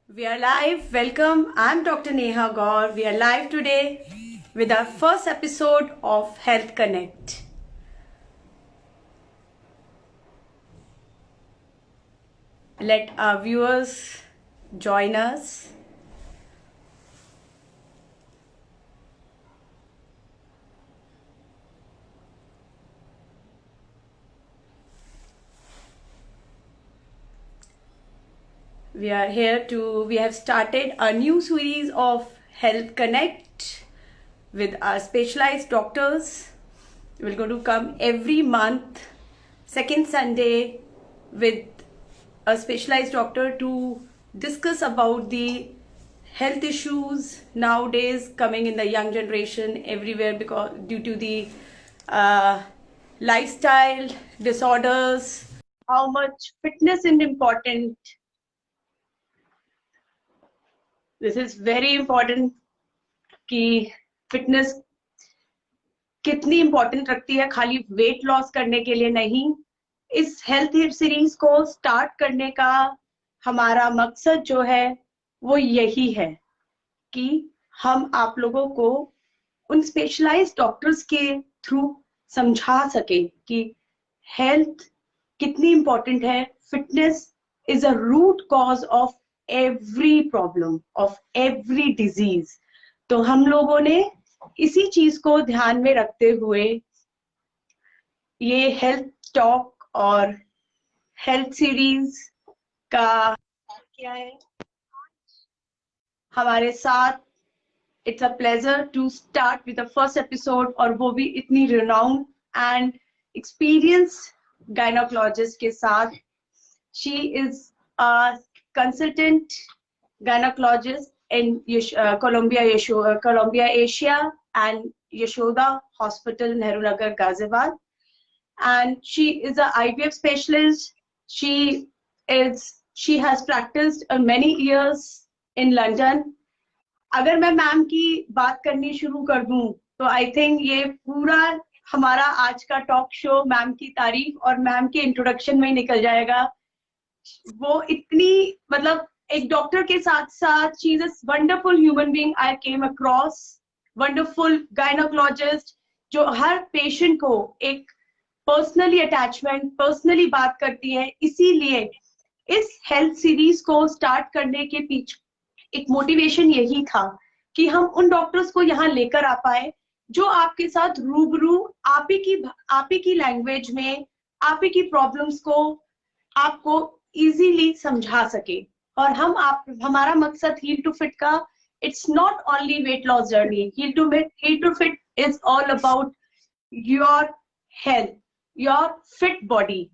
We are live. Welcome. I'm Dr. Neha Gaur. We are live today with our first episode of Health Connect. Let our viewers join us. We have started a new series of Health Connect with our specialized doctors. We're going to come every month, second Sunday, with a specialized doctor to discuss about the health issues nowadays coming in the young generation everywhere because due to the lifestyle disorders, how much fitness is important. This is very important कि fitness कितनी important रखती है, खाली weight loss करने के लिए नहीं। इस हेल्थ सीरीज को स्टार्ट करने का हमारा मकसद जो है वो यही है कि हम आप लोगों को उन स्पेशलाइज्ड डॉक्टर्स के थ्रू समझा सके कि हेल्थ कितनी इंपॉर्टेंट है। Fitness is a root cause of every problem, of every disease. तो हम लोगों ने इसी चीज को ध्यान में रखते हुए ये हेल्थ टॉक और हेल्थ सीरीज का किया है। हमारे साथ it's a pleasure to start with the first episode, और वो भी इतनी रिनाउंड एंड एक्सपीरियंस गायनोकोलॉजिस्ट के साथ। She is a consultant gynaecologist in Columbia Asia and Yashoda Hospital, Nehru Nagar, Ghaziabad, and she is a IVF specialist. She has practiced many years in London. अगर मैं ma'am की बात करनी शुरू कर दूं तो आई थिंक ये पूरा हमारा आज का टॉक शो मैम की तारीफ और मैम के इंट्रोडक्शन में ही निकल जाएगा। वो इतनी मतलब एक डॉक्टर के साथ साथ she is a wonderful human being I came across, wonderful gynaecologist जो हर पेशेंट को एक पर्सनली अटैचमेंट, पर्सनली बात करती है। इसीलिए इस हेल्थ सीरीज को स्टार्ट करने के पीछे एक मोटिवेशन यही था कि हम उन डॉक्टर्स को यहाँ लेकर आ पाए जो आपके साथ रूबरू आप ही की लैंग्वेज में आप ही की प्रॉब्लम्स को आपको इजीली समझा सके। और हमारा मकसद हील टू फिट का it's not only weight loss journey. Heal to fit is all about your health, your fit body.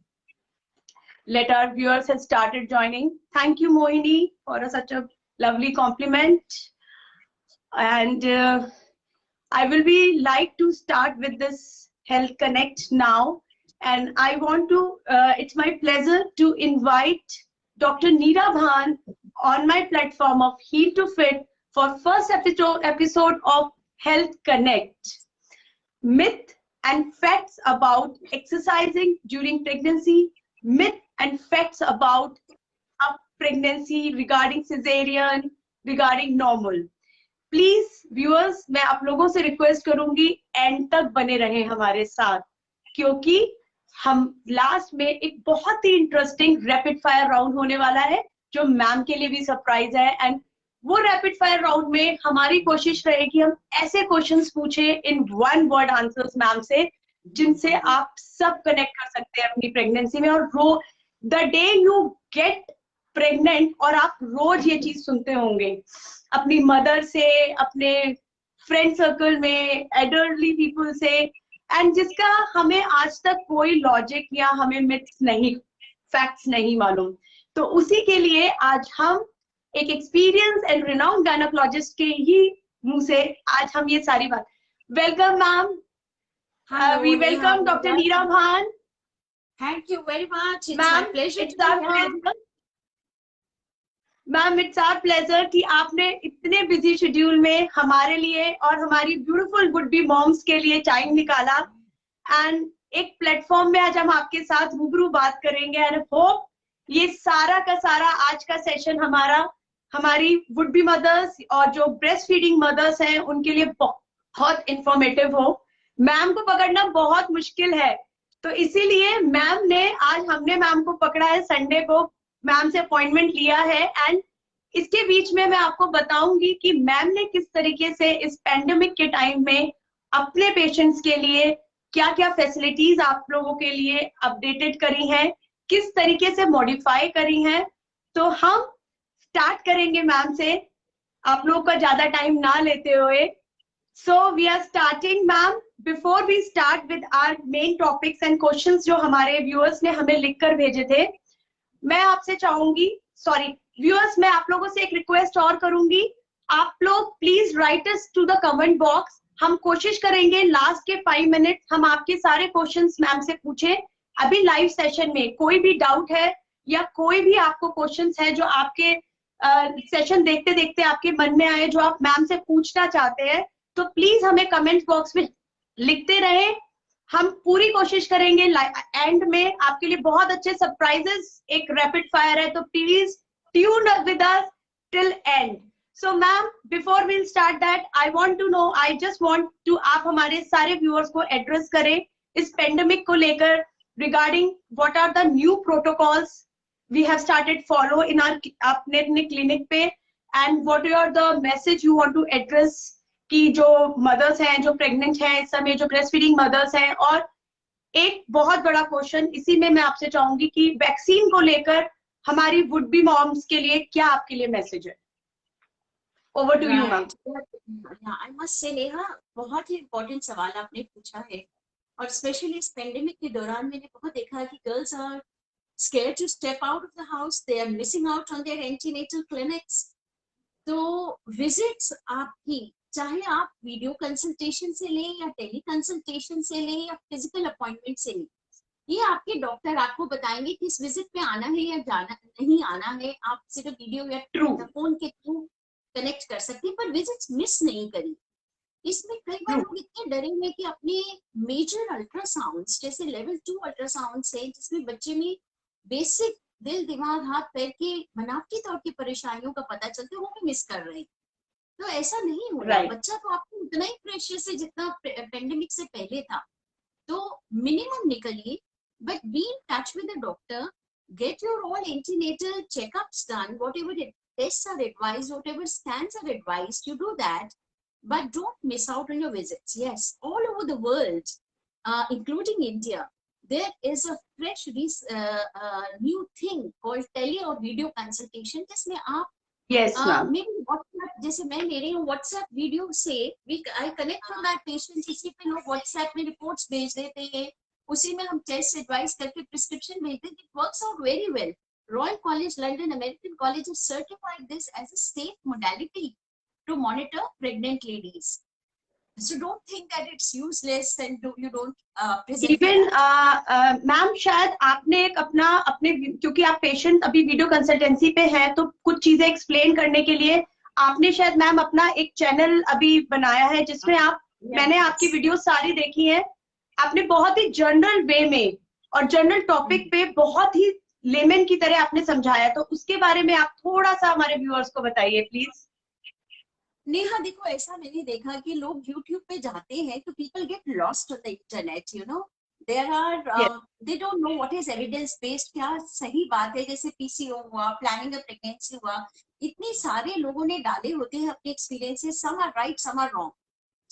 Let our viewers have started joining. Thank you, Mohini, for such a lovely compliment. And I will be like to start with this Health Connect now. And I want to, it's my pleasure to invite Dr. Neera Bhan on my platform of Heal to Fit for first episode of Health Connect. Myth and facts about exercising during pregnancy, myth and facts about a pregnancy regarding cesarean, regarding normal. Please viewers, मैं आप लोगों से request करूंगी and तक बने रहे हमारे साथ, क्योंकि हम लास्ट में एक बहुत ही इंटरेस्टिंग रैपिड फायर राउंड होने वाला है जो मैम के लिए भी सरप्राइज है। एंड वो रैपिड फायर राउंड में हमारी कोशिश रहेगी हम ऐसे क्वेश्चंस पूछे in one word answers ma'am से जिनसे आप सब कनेक्ट कर सकते हैं अपनी प्रेगनेंसी में। और the day you get pregnant, और आप रोज ये चीज सुनते होंगे अपनी मदर से, अपने फ्रेंड सर्कल में, एडल्टली पीपल से, एंड जिसका हमें आज तक कोई लॉजिक या हमें मिथ्स नहीं, फैक्ट्स नहीं मालूम। तो उसी के लिए आज हम एक एक्सपीरियंस एंड रिनाउंड गायनोकोलॉजिस्ट के ही मुंह से आज हम ये सारी बात। Welcome ma'am. We welcome Dr. Neera Bhan. Thank you very much. It's my pleasure to be here. Ma'am it's our pleasure कि आपने इतने बिजी शेड्यूल में हमारे लिए और हमारी ब्यूटीफुल वुड बी मॉम्स के लिए टाइम निकाला, एंड एक प्लेटफॉर्म में आज हम आपके साथ रूबरू बात करेंगे। एंड होप ये सारा का सारा आज का सेशन हमारा हमारी वुड बी मदर्स और जो ब्रेस्ट फीडिंग मदर्स हैं उनके लिए बहुत इंफॉर्मेटिव हो। मैम को पकड़ना बहुत मुश्किल है, तो इसीलिए मैम ने आज हमने मैम को पकड़ा है, संडे को मैम से अपॉइंटमेंट लिया है। एंड इसके बीच में मैं आपको बताऊंगी कि मैम ने किस तरीके से इस पैंडेमिक के टाइम में अपने पेशेंट्स के लिए क्या क्या फैसिलिटीज आप लोगों के लिए अपडेटेड करी हैं, किस तरीके से मॉडिफाई करी हैं। तो हम स्टार्ट करेंगे मैम से, आप लोगों का ज्यादा टाइम ना लेते हुए। So we are starting ma'am. Before we start with our main topics and questions जो हमारे व्यूअर्स ने हमें लिखकर भेजे थे, मैं आपसे चाहूंगी, सॉरी व्यूअर्स, मैं आप लोगों से एक रिक्वेस्ट और करूंगी, आप लोग please write us to the comment box. हम कोशिश करेंगे लास्ट के 5 मिनट हम आपके सारे क्वेश्चंस मैम से पूछें। अभी लाइव सेशन में कोई भी डाउट है या कोई भी आपको क्वेश्चंस है जो आपके सेशन देखते देखते आपके मन में आए, जो आप मैम से पूछना चाहते हैं, तो प्लीज हमें कमेंट बॉक्स में लिखते रहे। हम पूरी कोशिश करेंगे एंड में आपके लिए बहुत अच्छे सरप्राइजेस, एक रैपिड फायर है, तो please tune with us till end. So ma'am, before we'll start that, I want to know, I just want to, आप हमारे सारे व्यूअर्स को एड्रेस करें इस पेंडेमिक को लेकर, regarding what are the new protocols we have started follow in our अपने clinic पे, and what are the message you want to address कि जो मदर्स हैं, जो प्रेग्नेंट हैं इस समय, जो ब्रेस्ट फीडिंग मदर्स हैं। और एक बहुत बड़ा क्वेश्चन इसी में मैं आपसे चाहूंगी कि वैक्सीन को लेकर हमारी वुड बी मॉम्स के लिए क्या आपके लिए मैसेज है? Over to you ma'am. I must say Neha, बहुत ही इम्पोर्टेंट सवाल आपने पूछा है, और स्पेशली इस पेंडेमिक के दौरान मैंने बहुत देखा है कि girls are scared to step out of the house, they are missing out on their antenatal clinics. तो विजिट्स आपकी, चाहे आप वीडियो कंसल्टेशन से लें या टेली कंसल्टेशन से लें या फिजिकल अपॉइंटमेंट से लें, ये आपके डॉक्टर आपको बताएंगे कि इस विजिट पे आना है या जाना नहीं आना है। आप सिर्फ वीडियो या फोन के थ्रू कनेक्ट कर सकते हैं, पर विजिट्स मिस नहीं करी। इसमें कई बार लोग इतने डरे हुए कि अपने मेजर अल्ट्रासाउंड, जैसे लेवल 2 अल्ट्रासाउंड है जिसमें बच्चे में बेसिक दिल, दिमाग, हाथ पैर के बनावटी तौर की परेशानियों का पता चलता है, वो भी मिस कर रहे हैं। तो ऐसा नहीं हो रहा। बच्चा तो आपको उतना ही प्रेशियस है जितना पेंडेमिक से पहले था। तो मिनिमम निकलिए, but be in touch with the doctor, get your all antenatal checkups done, whatever tests are advised, whatever scans are advised, you do that, but don't miss out on your visits. Yes, all over the world, including India, there is a fresh new thing called tele or video consultation, जिसमें आप मेरी WhatsApp, जैसे मैं ले रही हूँ WhatsApp video से, I connect with my patient, इसी पे लोग WhatsApp में रिपोर्ट्स भेज देते हैं, उसी में हम टेस्ट एडवाइस करके प्रिस्क्रिप्शन भेजते हैं। It works out very well. Royal College London, American College has certified this as a safe modality to monitor pregnant ladies. So don't think that it's useless and you don't present. Even ma'am, शायद आपने एक अपने क्योंकि आप patient अभी video consultancy पे हैं, तो कुछ चीजें एक्सप्लेन करने के लिए आपने शायद मैम अपना एक चैनल अभी बनाया है जिसमें आप मैंने आपकी वीडियो सारी देखी है। आपने बहुत ही जनरल वे में और जनरल टॉपिक पे बहुत ही लेमन की तरह आपने समझाया, तो उसके बारे में आप थोड़ा सा हमारे व्यूअर्स को बताइए प्लीज। नेहा, देखो, ऐसा मैंने देखा कि लोग YouTube पे जाते हैं तो people get lost on the internet, you know, there are they don't know what is evidence based, क्या सही बात है। जैसे PCO हुआ, प्लानिंग अ प्रेगनेंसी हुआ, इतने सारे लोगों ने डाले होते हैं अपने experiences, some are right, some are wrong.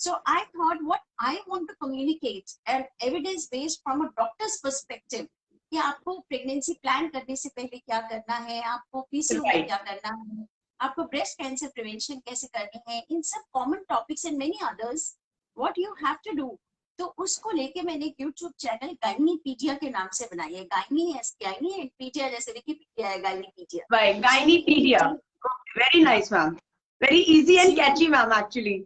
So I thought what I want to communicate an evidence based from a doctor's perspective, कि आपको प्रेगनेंसी प्लान करने से पहले क्या करना है, आपको PCO में क्या करना है, आपको ब्रेस्ट कैंसर प्रिवेंशन कैसे करनी है, इन सब common topics and many others what you have to do. तो उसको लेके मैंने एक यूट्यूब चैनल गायनीपीडिया के नाम से बनाई है। गायनी एंड पीडिया, जैसे विकिपीडिया है, Gynaepedia. Gynaepedia, very nice ma'am, very easy and catchy ma'am, actually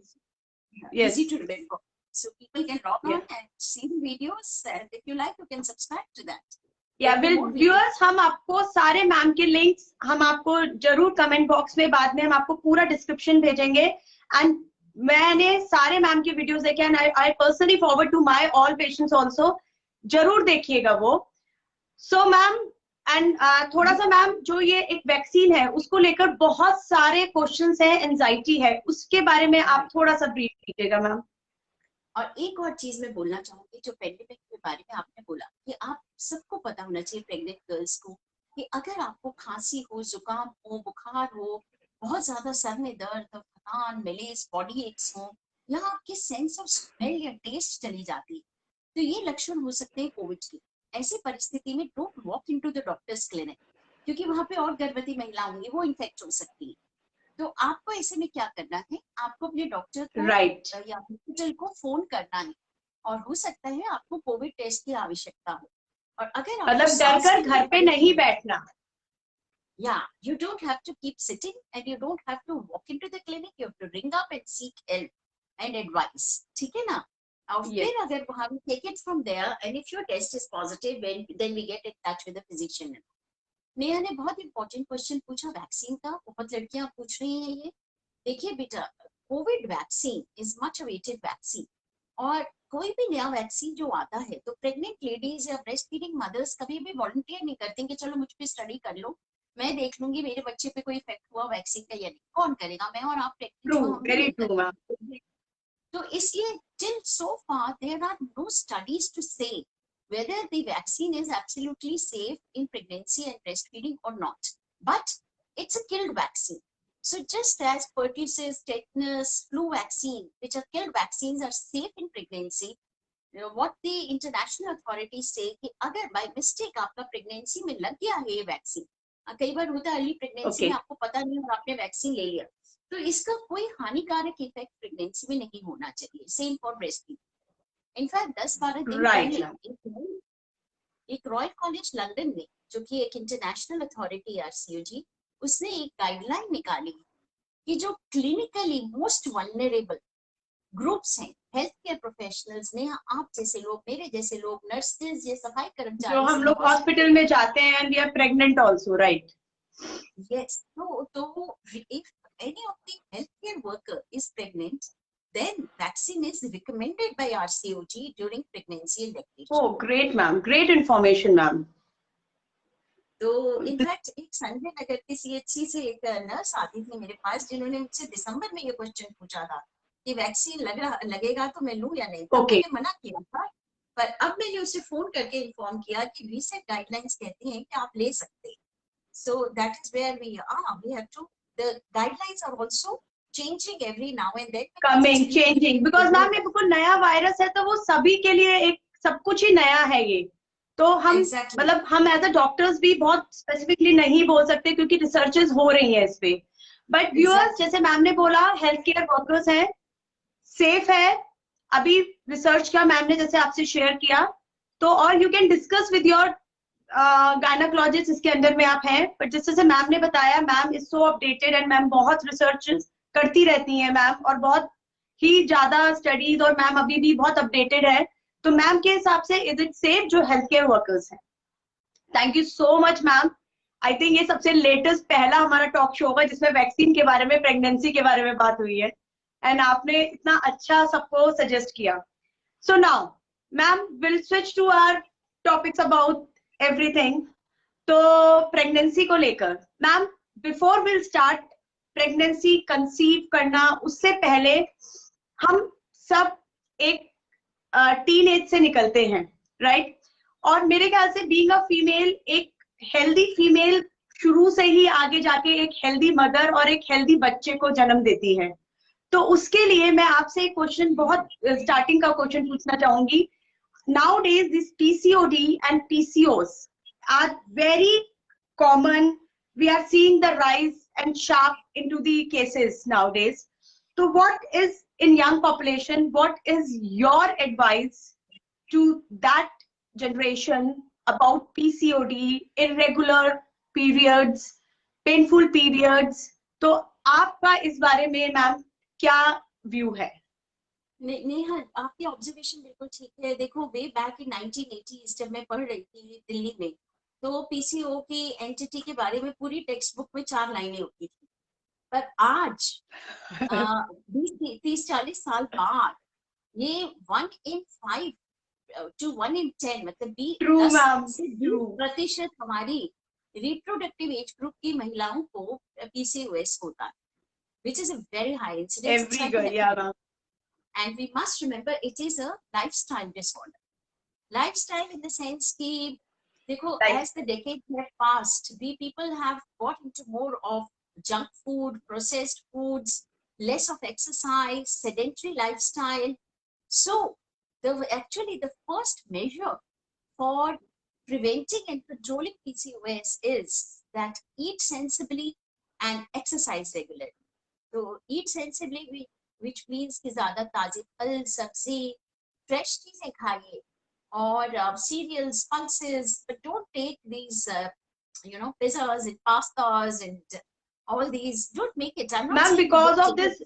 easy to remember, so people can log on and see the videos, and if you like you can subscribe to that. Viewers, हम आपको सारे ma'am के links हम आपको जरूर comment box में, बाद में हम आपको पूरा डिस्क्रिप्शन भेजेंगे। एंड मैंने सारे मैम के वीडियोस देखे and I personally forward to my all patients also, जरूर देखिएगा वो। सो मैम, एंड थोड़ा सा मैम, जो ये एक वैक्सीन है उसको लेकर बहुत सारे क्वेश्चंस हैं, एंजाइटी है, उसके बारे में आप थोड़ा सा ब्रीफ कीजिएगा मैम। और एक और चीज मैं बोलना चाहूंगी, जो पेंडेमिक के बारे में आपने बोला, कि आप सबको पता होना चाहिए प्रेग्नेंट गर्ल्स को, कि अगर आपको खांसी हो, जुकाम हो, बुखार हो, बहुत ज्यादा सर में दर्द, थकान, मेलेस, बॉडी एक्स हो, या आपकी सेंस ऑफ स्मेल या टेस्ट चली जाती है, तो ये लक्षण हो सकते हैं कोविड के। ऐसी परिस्थिति में don't walk into the doctors clinic, क्योंकि वहां पे और गर्भवती महिला होंगी, वो इन्फेक्ट हो सकती है। तो आपको ऐसे में क्या करना है, आपको अपने डॉक्टर को या हॉस्पिटल को फोन करना है, और हो सकता है आपको कोविड टेस्ट की आवश्यकता हो। और अगर मतलब डर कर घर पे नहीं बैठना। Yeah, you don't have to keep sitting and you don't have to walk into the clinic. You have to ring up and seek help and advice. ठीक है ना? और फिर अगर हम take it from there, and if your test is positive, then we get in touch with the physician. Neha ने बहुत important question पूछा वैक्सीन का, बहुत लड़कियां पूछ रही हैं ये। देखिए बेटा, Covid vaccine is much awaited vaccine, और कोई भी नया वैक्सीन जो आता है तो प्रेग्नेंट लेडीज या ब्रेस्ट फीडिंग मदर्स कभी भी वॉलंटियर नहीं करती कि चलो मुझ पे स्टडी कर लो, मैं देख लूंगी मेरे बच्चे पे कोई इफेक्ट हुआ वैक्सीन का या नहीं। कौन करेगा? मैं और आप प्रेग्नेंट। तो इसलिए till so far there are no studies to say whether the vaccine is absolutely safe in pregnancy and breastfeeding or not, but it's a killed vaccine. So just as pertussis, tetanus, flu vaccine, which are killed vaccines, are safe in pregnancy, what the international authorities say कि अगर by mistake आपका pregnancy में लग गया है ये vaccine, कई बार होता है अर्ली प्रेगनेंसी में आपको पता नहीं और आपने वैक्सीन ले लिया, तो इसका कोई हानिकारक इफेक्ट प्रेगनेंसी में नहीं होना चाहिए। Same for breast feeding. In fact 10-12 दिन पहले एक रॉयल कॉलेज लंदन में, जो कि एक इंटरनेशनल अथॉरिटी है RCOG, उसने एक गाइडलाइन निकाली कि जो क्लिनिकली मोस्ट वल्नरेबल ग्रुप्स हैं, हेल्थ केयर प्रोफेशनल्स ने, आप जैसे लोग, मेरे जैसे लोग, नर्सेज या सफाई कर्मचारी, जो हम लोग हॉस्पिटल में जाते हैं, and we are pregnant also, right? Yes. तो if any of the healthcare worker is pregnant, then vaccine is recommended by RCOG during pregnancy and lactation. Oh, great, ma'am. Great information, ma'am. तो in fact एक संजय नगर के CHC से एक nurse आती थी मेरे पास, जिन्होंने मुझसे दिसंबर में ये क्वेश्चन पूछा था कि वैक्सीन लगेगा तो मैं लूं या नहीं। तो मैंने मना किया था, पर अब मैंने उसे फोन करके इन्फॉर्म किया कि रीसेंट गाइडलाइंस कहती हैं कि आप ले सकते हैं। So that is where we are. We have to. The guidelines are also changing every now and then. Changing because ma'am ये बिल्कुल नया वायरस है, तो वो सभी के लिए एक सब कुछ ही नया है ये। तो हम मतलब हम एज अ डॉक्टर्स भी बहुत स्पेसिफिकली नहीं बोल सकते, क्योंकि रिसर्चेस हो रही हैं इस पे। बट व्यूअर्स, जैसे मैम ने बोला, हेल्थ केयर वर्कर्स हैं, सेफ है। अभी रिसर्च का मैम ने जैसे आपसे शेयर किया, तो और you can discuss with your gynaecologist, इसके अंदर में आप हैं। बट जिस जैसे मैम ने बताया, ma'am is so updated, and ma'am बहुत रिसर्च करती रहती हैं मैम, और बहुत ही ज्यादा स्टडीज, और मैम अभी भी बहुत अपडेटेड है। तो मैम के हिसाब से इज इट सेफ जो हेल्थ केयर वर्कर्स हैं? Thank you so much ma'am. I think ये सबसे लेटेस्ट पहला हमारा टॉक शो होगा जिसमें वैक्सीन के बारे में, प्रेगनेंसी के बारे में बात हुई है, एंड आपने इतना अच्छा सबको सजेस्ट किया। So now ma'am will switch to our topics about everything. तो प्रेगनेंसी को लेकर ma'am, before will start pregnancy, conceive करना, उससे पहले हम सब एक टीन एज से निकलते हैं, राइट? और मेरे ख्याल से बीइंग अ फीमेल, एक हेल्दी फीमेल शुरू से ही आगे जाके एक हेल्दी मदर और एक हेल्दी बच्चे को जन्म देती है। तो उसके लिए मैं आपसे एक क्वेश्चन, बहुत स्टार्टिंग का क्वेश्चन पूछना चाहूंगी। Nowadays this PCOD and PCOS are very common. We are seeing the rise and sharp into the cases nowadays. So what is, in young population, what is your advice to that generation about PCOD, irregular periods, painful periods? तो आपका इस बारे में ma'am क्या view है? नेहा, आपकी observation बिल्कुल ठीक है। देखो, वे बैक इन 1980s जब मैं पढ़ रही थी दिल्ली में, तो PCO की एंटिटी के बारे में पूरी टेक्स्ट बुक में 4 लाइनें होती थी। पर आज 20-30-40 साल बाद ये 1 in 5 to 1 in 10, मतलब 10% हमारी रिप्रोडक्टिव एज ग्रुप की महिलाओं को PCOS होता है, which is a very high incidence. Every girl, yeah, ma'am. And we must remember it is a lifestyle disorder. Lifestyle in the sense कि देखो, as the decades have passed, we people have got into more of junk food, processed foods, less of exercise, sedentary lifestyle. So actually the first measure for preventing and controlling PCOS is that eat sensibly and exercise regularly. So eat sensibly, which means कि ज़्यादा ताजे फल, सब्जी, fresh चीजें खाइए, और cereals, pulses, but don't take these pizzas and pastas and all these. Don't make it. I'm not ma'am saying because of this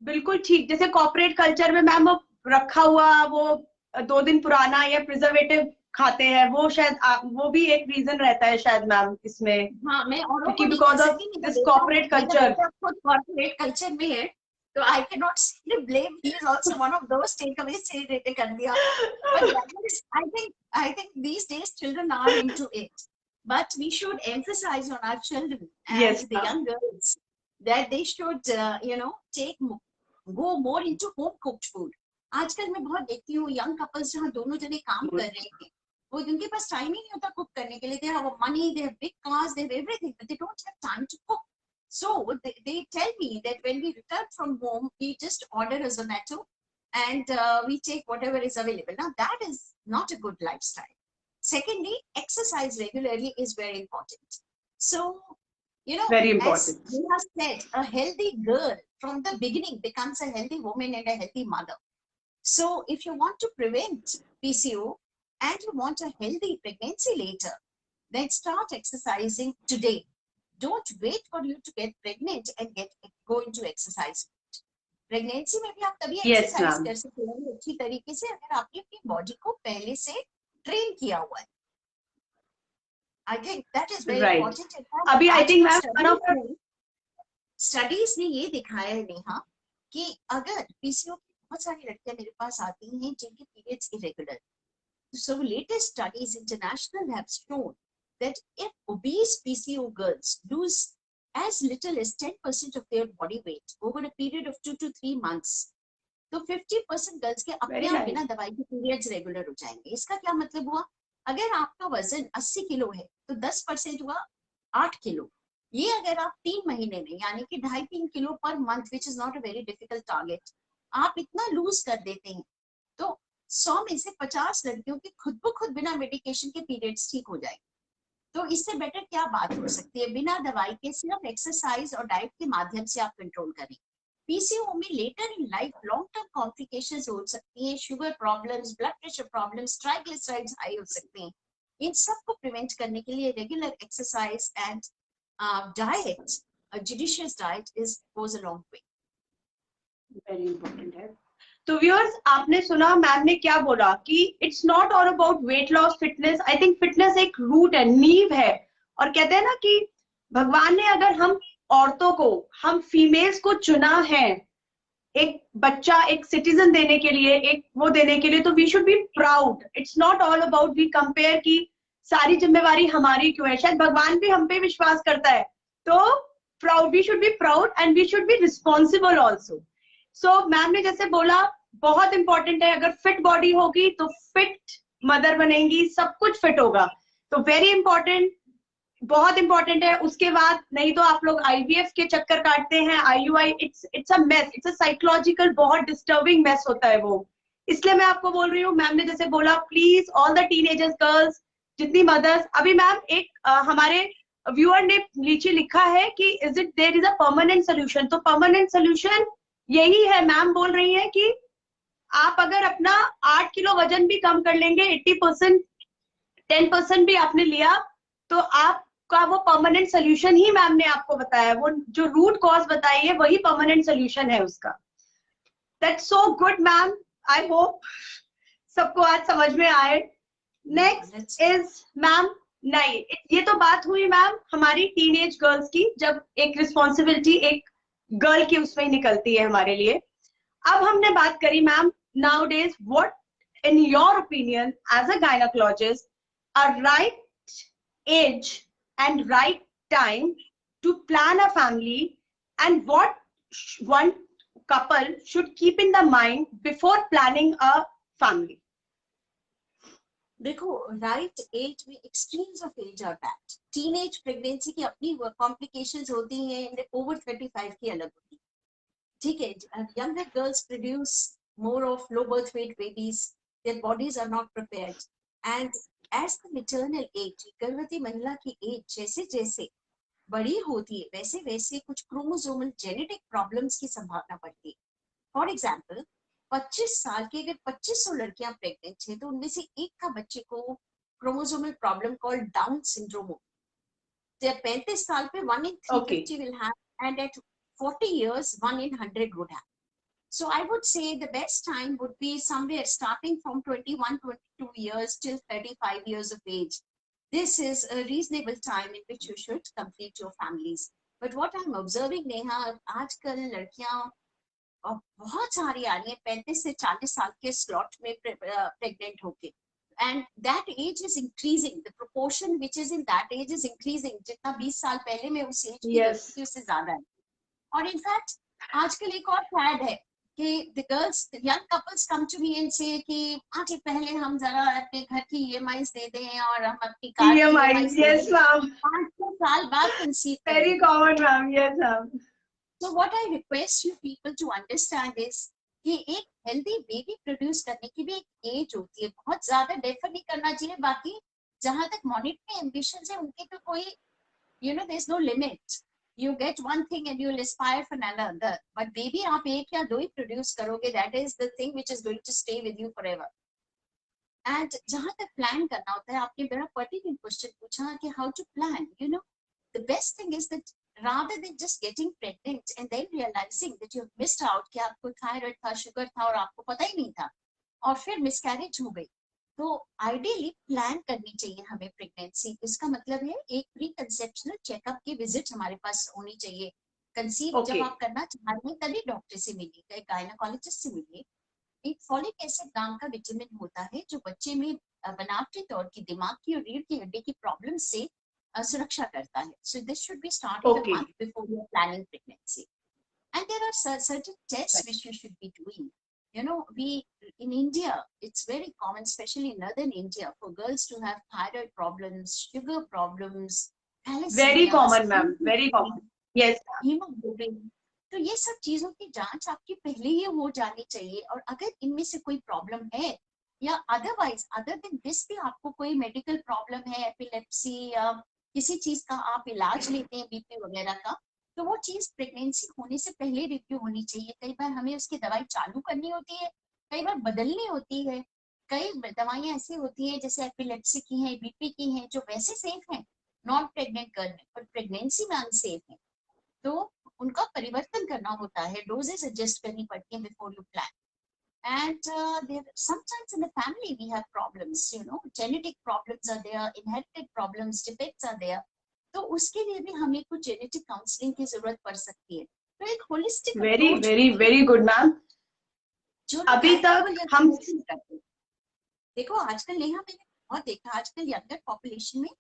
बिल्कुल ठीक, जैसे कॉर्पोरेट कल्चर में मैम वो रखा हुआ वो 2 दिन पुराना या प्रिजर्वेटिव खाते हैं, वो शायद वो भी एक रीजन रहता है शायद मैम इसमें। हाँ, मैं औरों क्योंकि को because of this corporate culture, corporate culture में है, तो I cannot simply blame. He is also one of those takeaways से रेटे कर दिया। But I think these days children are into it, but we should emphasize on our children and yes, the young girls that they should go more into home cooked food. आजकल मैं बहुत देखती हूँ young couples जहाँ दोनों जने काम कर रहे हैं, वो उनके पास टाइम ही नहीं होता कुक करने के लिए। They have money, they have big cars, they have everything, but they don't have time to cook. So they tell me that when we return from home, we just order a Zomato and we take whatever is available. Now that is not a good lifestyle. Secondly, exercise regularly is very important. So, very important. As we have said, a healthy girl from the beginning becomes a healthy woman and a healthy mother. So if you want to prevent PCO and you want a healthy pregnancy later, then start exercising today. Don't wait for you to get pregnant and go into exercise. Pregnancy में भी आप तभी exercise कर सकते हैं अच्छी तरीके से अगर आपने अपनी बॉडी को पहले से ट्रेन किया हुआ है। I think that is very important. अभी I think मैम स्टडीज ने ये दिखाया है नेहा कि अगर PCO की बहुत सारी लड़कियां मेरे पास आती हैं जिनके periods irregular, so latest studies international have shown that if obese PCO girls lose as little as 10% of their body weight over a period of 2 to 3 months, तो 50% गर्ल्स के अपने आप बिना दवाई के पीरियड्स रेगुलर हो जाएंगे। इसका क्या मतलब हुआ, अगर आपका वजन 80 किलो है तो 10% हुआ 8 किलो। ये अगर आप 3 महीने में यानी कि 2.5-3 kilo per month, which is not a very difficult target, आप इतना लूज कर देते हैं तो 100 में से 50 लड़कियों के खुद ब खुद बिना मेडिकेशन के पीरियड्स ठीक हो जाएंगे। तो इससे बेटर क्या बात हो सकती है, बिना दवाई के सिर्फ एक्सरसाइज और डाइट के माध्यम से आप कंट्रोल करें। पीसीओ में later in life long term complications हो सकती हैं, sugar problems, blood pressure problems, triglycerides high हो सकते हैं। इन सब को प्रिवेंट करने के लिए regular exercise and diet, judicious diet goes a long way. Very important है। तो व्यूअर्स, आपने सुना मैम ने क्या बोला कि it's not all about weight loss, fitness. I think fitness एक रूट है, नींव है। और कहते हैं ना कि भगवान ने अगर हम औरतों को, हम फीमेल्स को चुना है एक बच्चा, एक सिटीजन देने के लिए, एक वो देने के लिए, तो we should be proud. It's not all about we compare की सारी जिम्मेवारी हमारी क्यों है, शायद भगवान भी हम पे विश्वास करता है। तो proud, we should be proud and we should be responsible also. So ma'am ने जैसे बोला बहुत इंपॉर्टेंट है, अगर फिट बॉडी होगी तो फिट मदर बनेंगी, सब कुछ फिट होगा। तो वेरी इंपॉर्टेंट, बहुत इंपॉर्टेंट है। उसके बाद नहीं तो आप लोग आईवीएफ के चक्कर काटते हैं, IUI, it's a mess, it's a psychological बहुत डिस्टर्बिंग मेस होता है वो। इसलिए मैं आपको बोल रही हूँ, मैम ने जैसे बोला, please all the teenagers, girls, जितनी मदर्स। अभी मैम एक हमारे व्यूअर ने नीचे लिखा है कि is it there is a permanent solution. तो परमानेंट सोल्यूशन यही है, मैम बोल रही है कि आप अगर अपना 8 किलो वजन भी कम कर लेंगे, 80%, 10% भी आपने लिया, तो आपका वो परमानेंट सोल्यूशन ही मैम ने आपको बताया, वो जो रूट कॉज बताई है वही परमानेंट सोल्यूशन है उसका। That's so good ma'am, I hope सबको आज समझ में आए। नेक्स्ट इज मैम, नहीं ये तो बात हुई मैम हमारी टीनेज गर्ल्स की, जब एक रिस्पॉन्सिबिलिटी एक गर्ल की उसमें निकलती है हमारे लिए। अब हमने बात करी ma'am, nowadays what in your opinion as a gynecologist a right age and right time to plan a family, and what one couple should keep in the mind before planning a family? देखो, right age में extremes of age are bad. Teenage pregnancy की अपनी complications होती हैं, over 35 की अलग होती है. ठीक है, younger girls produce more of low birth weight babies. Their bodies are not prepared, and as the maternal age, गर्भवती महिला की एज जैसे जैसे बड़ी होती है वैसे वैसे कुछ क्रोमोसोमल जेनेटिक प्रॉब्लम्स की संभावना बढ़ती है. फॉर एग्जाम्पल, 25 साल की अगर 2500 लड़कियां प्रेग्नेंट हैं तो उनमें से एक का बच्चे को chromosomal problem called down syndrome हो. 35 साल पे 1 in 350 will have, and at 40 years 1 in 100 would have. So I would say the best time would be somewhere starting from 21, 22 years till 35 years of age. This is a reasonable time in which you should complete your families. But what I'm observing, Neha, आजकल लड़कियां बहुत सारी आ रही है 35 से 40 साल के slot में प्रेग्नेंट होके, and that age is increasing. The proportion which is in that age is increasing. जितना 20 साल पहले में उस एज की थी उससे ज्यादा है. और इनफैक्ट आजकल एक और फैड है कि the girls, young couples come to me and say कि आगे पहले हम जरा अपने घर की EMIs दे दें और हम अपनी कार की EMIs दे दें. 5 साल बाद conceive. Very common, ma'am. Yes, ma'am. So what I request you people to understand is कि एक हेल्दी बेबी प्रोड्यूस करने की भी एक एज होती है. बहुत ज्यादा डेफर नहीं करना चाहिए. बाकी जहां तक मॉनिटरी एम्बिशंस है उनके तो कोई there is no limit. You get one thing and you'll aspire for another. But baby आप एक या दो ही प्रोड्यूस करोगे. That is the thing which is going to stay with you forever. And जहां तक प्लान करना होता है, आपने बड़ा पर्टिकुलर क्वेश्चन पूछा कि how to plan. The best thing is that rather than just getting pregnant and then realizing that you've missed out कि आपको थायराइड था, शुगर था और आपको पता ही नहीं था और फिर मिसकैरेज हो गई, तो आइडियली प्लान करनी चाहिए हमें प्रेगनेंसी. इसका मतलब है एक प्री कंसेप्शनल चेकअप की विजिट हमारे पास होनी चाहिए. कंसीव जब आप करना चाह रहे हैं तभी डॉक्टर से मिलिए, गायनेकोलॉजिस्ट से मिलिए. एक फॉलिक एसिड नाम का विटामिन होता है जो बच्चे में बनावटी तौर की दिमाग की और रीढ़ की हड्डी की प्रॉब्लम से सुरक्षा करता है. So this should be started a month before you are planning pregnancy. And there are certain tests which you should be doing. We in India, it's very common, especially in northern India, for girls to have thyroid problems, sugar problems, thalassemia. Very common, ma'am. Very common. Yes. Hemoglobin. तो ये सब चीजों की जांच आपकी पहले ही हो जानी चाहिए. और अगर इनमें से कोई प्रॉब्लम है या अदरवाइज अदर देन दिस भी आपको कोई मेडिकल प्रॉब्लम है, एपिलेप्सी या किसी चीज का आप इलाज लेते हैं बीपी वगैरह का, तो वो चीज प्रेगनेंसी होने से पहले रिव्यू होनी चाहिए. कई बार हमें उसकी दवाई चालू करनी होती है, कई बार बदलनी होती है. कई दवाइयां ऐसी होती है जैसे एपिलेप्सी की हैं, बीपी की हैं, जो वैसे सेफ हैं नॉन प्रेग्नेंट गर्ल में, पर प्रेगनेंसी में अनसेफ है, तो उनका परिवर्तन करना होता है, डोजेस एडजस्ट करनी पड़ती है before you plan. And sometimes in the family we have problems, genetic problems are there, inherited problems, defects are there. तो उसके लिए भी हमें कुछ जेनेटिक काउंसलिंग की जरूरत पड़ सकती है. तो एक होलिस्टिक वेरी गुड मैम. अभी तक हम देखो आजकल नेहा मैंने बहुत देखा, आजकल यंगर पॉपुलेशन में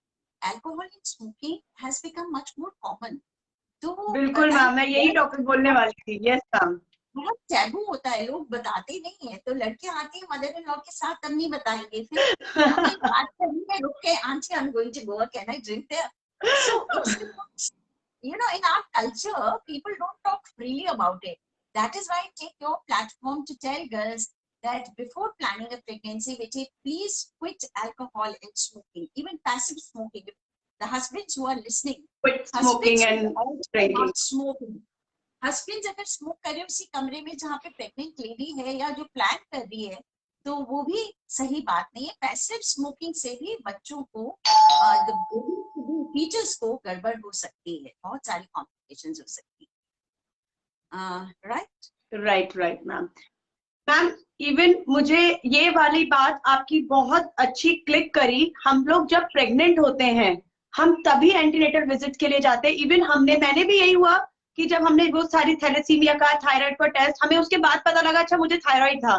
alcohol and smoking has become much more common. तो बिल्कुल मैम, मैं यही टॉपिक बोलने वाली थी. Yes ma'am. बहुत टैबू होता है, लोग बताते नहीं है. तो लड़कियां आती है मदर इन लॉ के साथ, तब नहीं बताएंगे, फिर बात करनी है रुक के, aunty I am going to go, can I drink there? So it's, in our culture, people don't talk freely about it. That is why I take your platform to tell girls that before planning a pregnancy, please quit alcohol and smoking, even passive smoking. The husbands who are listening, quit smoking and drinking. Smoking. Husbands अगर smoke करे उसी कमरे में जहाँ पे pregnant lady है या जो प्लान कर रही है, तो वो भी सही बात नहीं है. पैसिव स्मोकिंग से भी बच्चों को फीचर्स को गड़बड़ हो सकती है, बहुत सारी कॉम्प्लिकेशंस हो सकती है. Right ma'am. मैम इवन मुझे ये वाली बात आपकी बहुत अच्छी क्लिक करी. हम लोग जब प्रेग्नेंट होते हैं हम तभी एंटीनेटल विजिट के लिए जाते हैं. इवन मैंने भी यही हुआ कि जब हमने वो सारी थैलेसीमिया का, थायराइड का टेस्ट, हमें उसके बाद पता लगा अच्छा मुझे थायराइड था.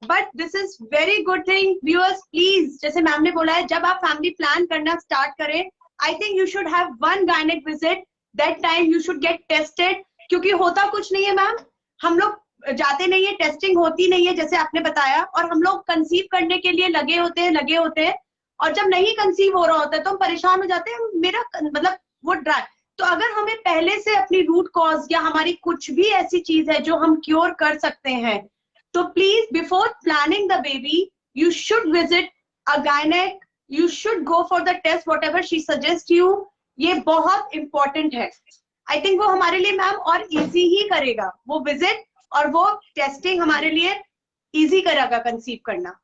But this is very good thing. Viewers please, जैसे मैम ने बोला है, जब आप फैमिली प्लान करना स्टार्ट करें I think you should have one gynec visit. That time you should get tested. क्योंकि होता कुछ नहीं है मैम, हम लोग जाते नहीं है, टेस्टिंग होती नहीं है जैसे आपने बताया, और हम लोग कंसीव करने के लिए लगे होते हैं, और जब नहीं कंसीव हो रहा होता है तो हम परेशान हो जाते हैं, मेरा मतलब वो ड्राई। तो अगर हमें पहले से अपनी रूट कॉज या हमारी कुछ भी ऐसी चीज है जो हम क्योर कर सकते हैं, तो please before planning the baby you should visit a gynaec, you should go for the test what ever she suggest you. ये बहुत इंपॉर्टेंट है। आई थिंक वो हमारे लिए मैम और इजी ही करेगा, वो विजिट और वो टेस्टिंग हमारे लिए इजी करेगा कंसीव करना।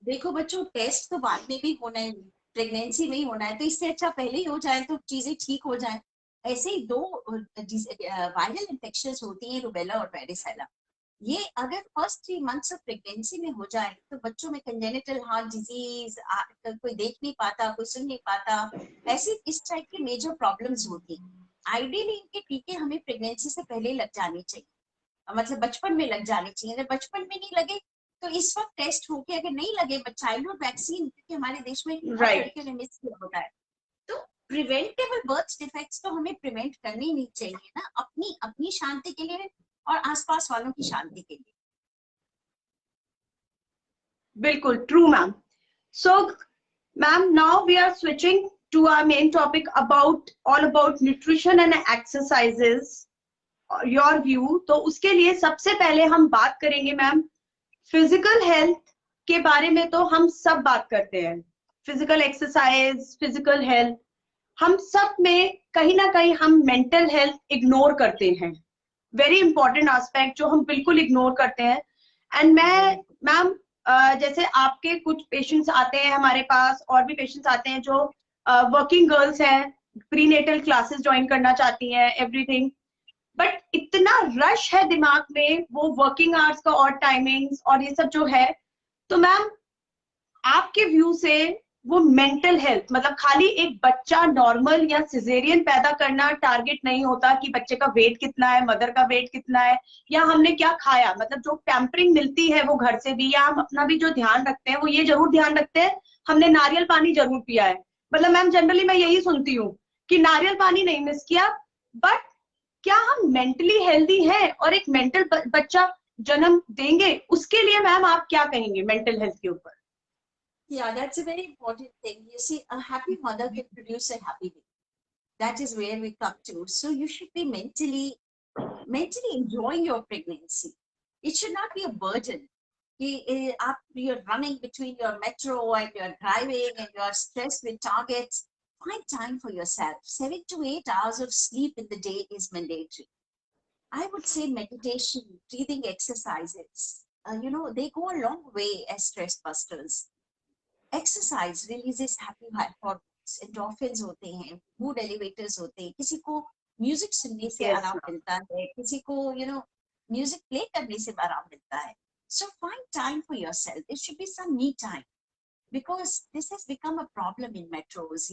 देखो बच्चों, टेस्ट तो बाद में भी होना है, प्रेगनेंसी में ही होना है, तो इससे अच्छा पहले ही हो जाए तो चीजें ठीक हो जाए। ऐसे ही 2 वायरल इन्फेक्शंस होती हैं, रूबेला और वेरिसेला। ये अगर फर्स्ट 3 मंथ्स ऑफ प्रेगनेंसी में हो जाए तो बच्चों में कंजेनिटल हार्ट डिजीज, कोई देख नहीं पाता, कोई सुन नहीं पाता, ऐसी इस टाइप की मेजर प्रॉब्लम्स होती। आइडियली इनके टीके हमें प्रेगनेंसी से पहले लग जाने चाहिए, मतलब बचपन में लग जाने चाहिए। अगर बचपन में नहीं लगे तो इस वक्त टेस्ट होके, अगर नहीं लगे चाइल्डहुड वैक्सीन, क्योंकि हमारे देश में लड़कियों ने मिस किया होता है, तो प्रिवेंटेबल बर्थ डिफेक्ट्स तो हमें प्रिवेंट करनी नहीं चाहिए ना, अपनी शांति के लिए और आसपास वालों की शांति के लिए। बिल्कुल true ma'am. So ma'am now we are switching to our main topic about all about nutrition and exercises, your view. तो उसके लिए सबसे पहले हम बात करेंगे मैम फिजिकल हेल्थ के बारे में। तो हम सब बात करते हैं फिजिकल एक्सरसाइज, फिजिकल हेल्थ, हम सब में कहीं ना कहीं हम मेंटल हेल्थ इग्नोर करते हैं, वेरी इंपॉर्टेंट एस्पेक्ट जो हम बिल्कुल इग्नोर करते हैं। एंड मैं मैम जैसे आपके कुछ पेशेंट्स आते हैं हमारे पास, और भी पेशेंट्स आते हैं जो वर्किंग गर्ल्स हैं, प्रीनेटल क्लासेस ज्वाइन करना चाहती हैं, एवरीथिंग, बट इतना रश है दिमाग में, वो वर्किंग आवर्स का और टाइमिंग्स और ये सब जो है। तो मैम आपके व्यू से वो मेंटल हेल्थ, मतलब खाली एक बच्चा नॉर्मल या सिजेरियन पैदा करना टारगेट नहीं होता कि बच्चे का वेट कितना है, मदर का वेट कितना है, या हमने क्या खाया, मतलब जो पैम्परिंग मिलती है वो घर से भी, या हम अपना भी जो ध्यान रखते हैं वो ये जरूर ध्यान रखते हैं हमने नारियल पानी जरूर पिया है। मतलब मैम जनरली मैं यही सुनती हूँ कि नारियल पानी नहीं मिस किया, बट क्या हम मेंटली हेल्दी हैं और एक मेंटल बच्चा जन्म देंगे, उसके लिए मैम आप क्या कहेंगे मेंटल हेल्थ के ऊपर? Yeah, that's a very important thing. You see, a happy mother can produce a happy baby. That is where we come to. So you should be mentally enjoying your pregnancy. It should not be a burden. You're running between your metro and you're driving and you're stressed with targets. Find time for yourself. 7 to 8 hours of sleep in the day is mandatory. I would say meditation, breathing exercises, they go a long way as stress busters. Exercise releases happy hormones, endorphins होते हैं, mood elevators होते हैं, किसी को music सुनने से आराम मिलता है, किसी को म्यूजिक प्ले करने से आराम मिलता है. So find time for yourself. There should be some me time, because this has become a problem in metros.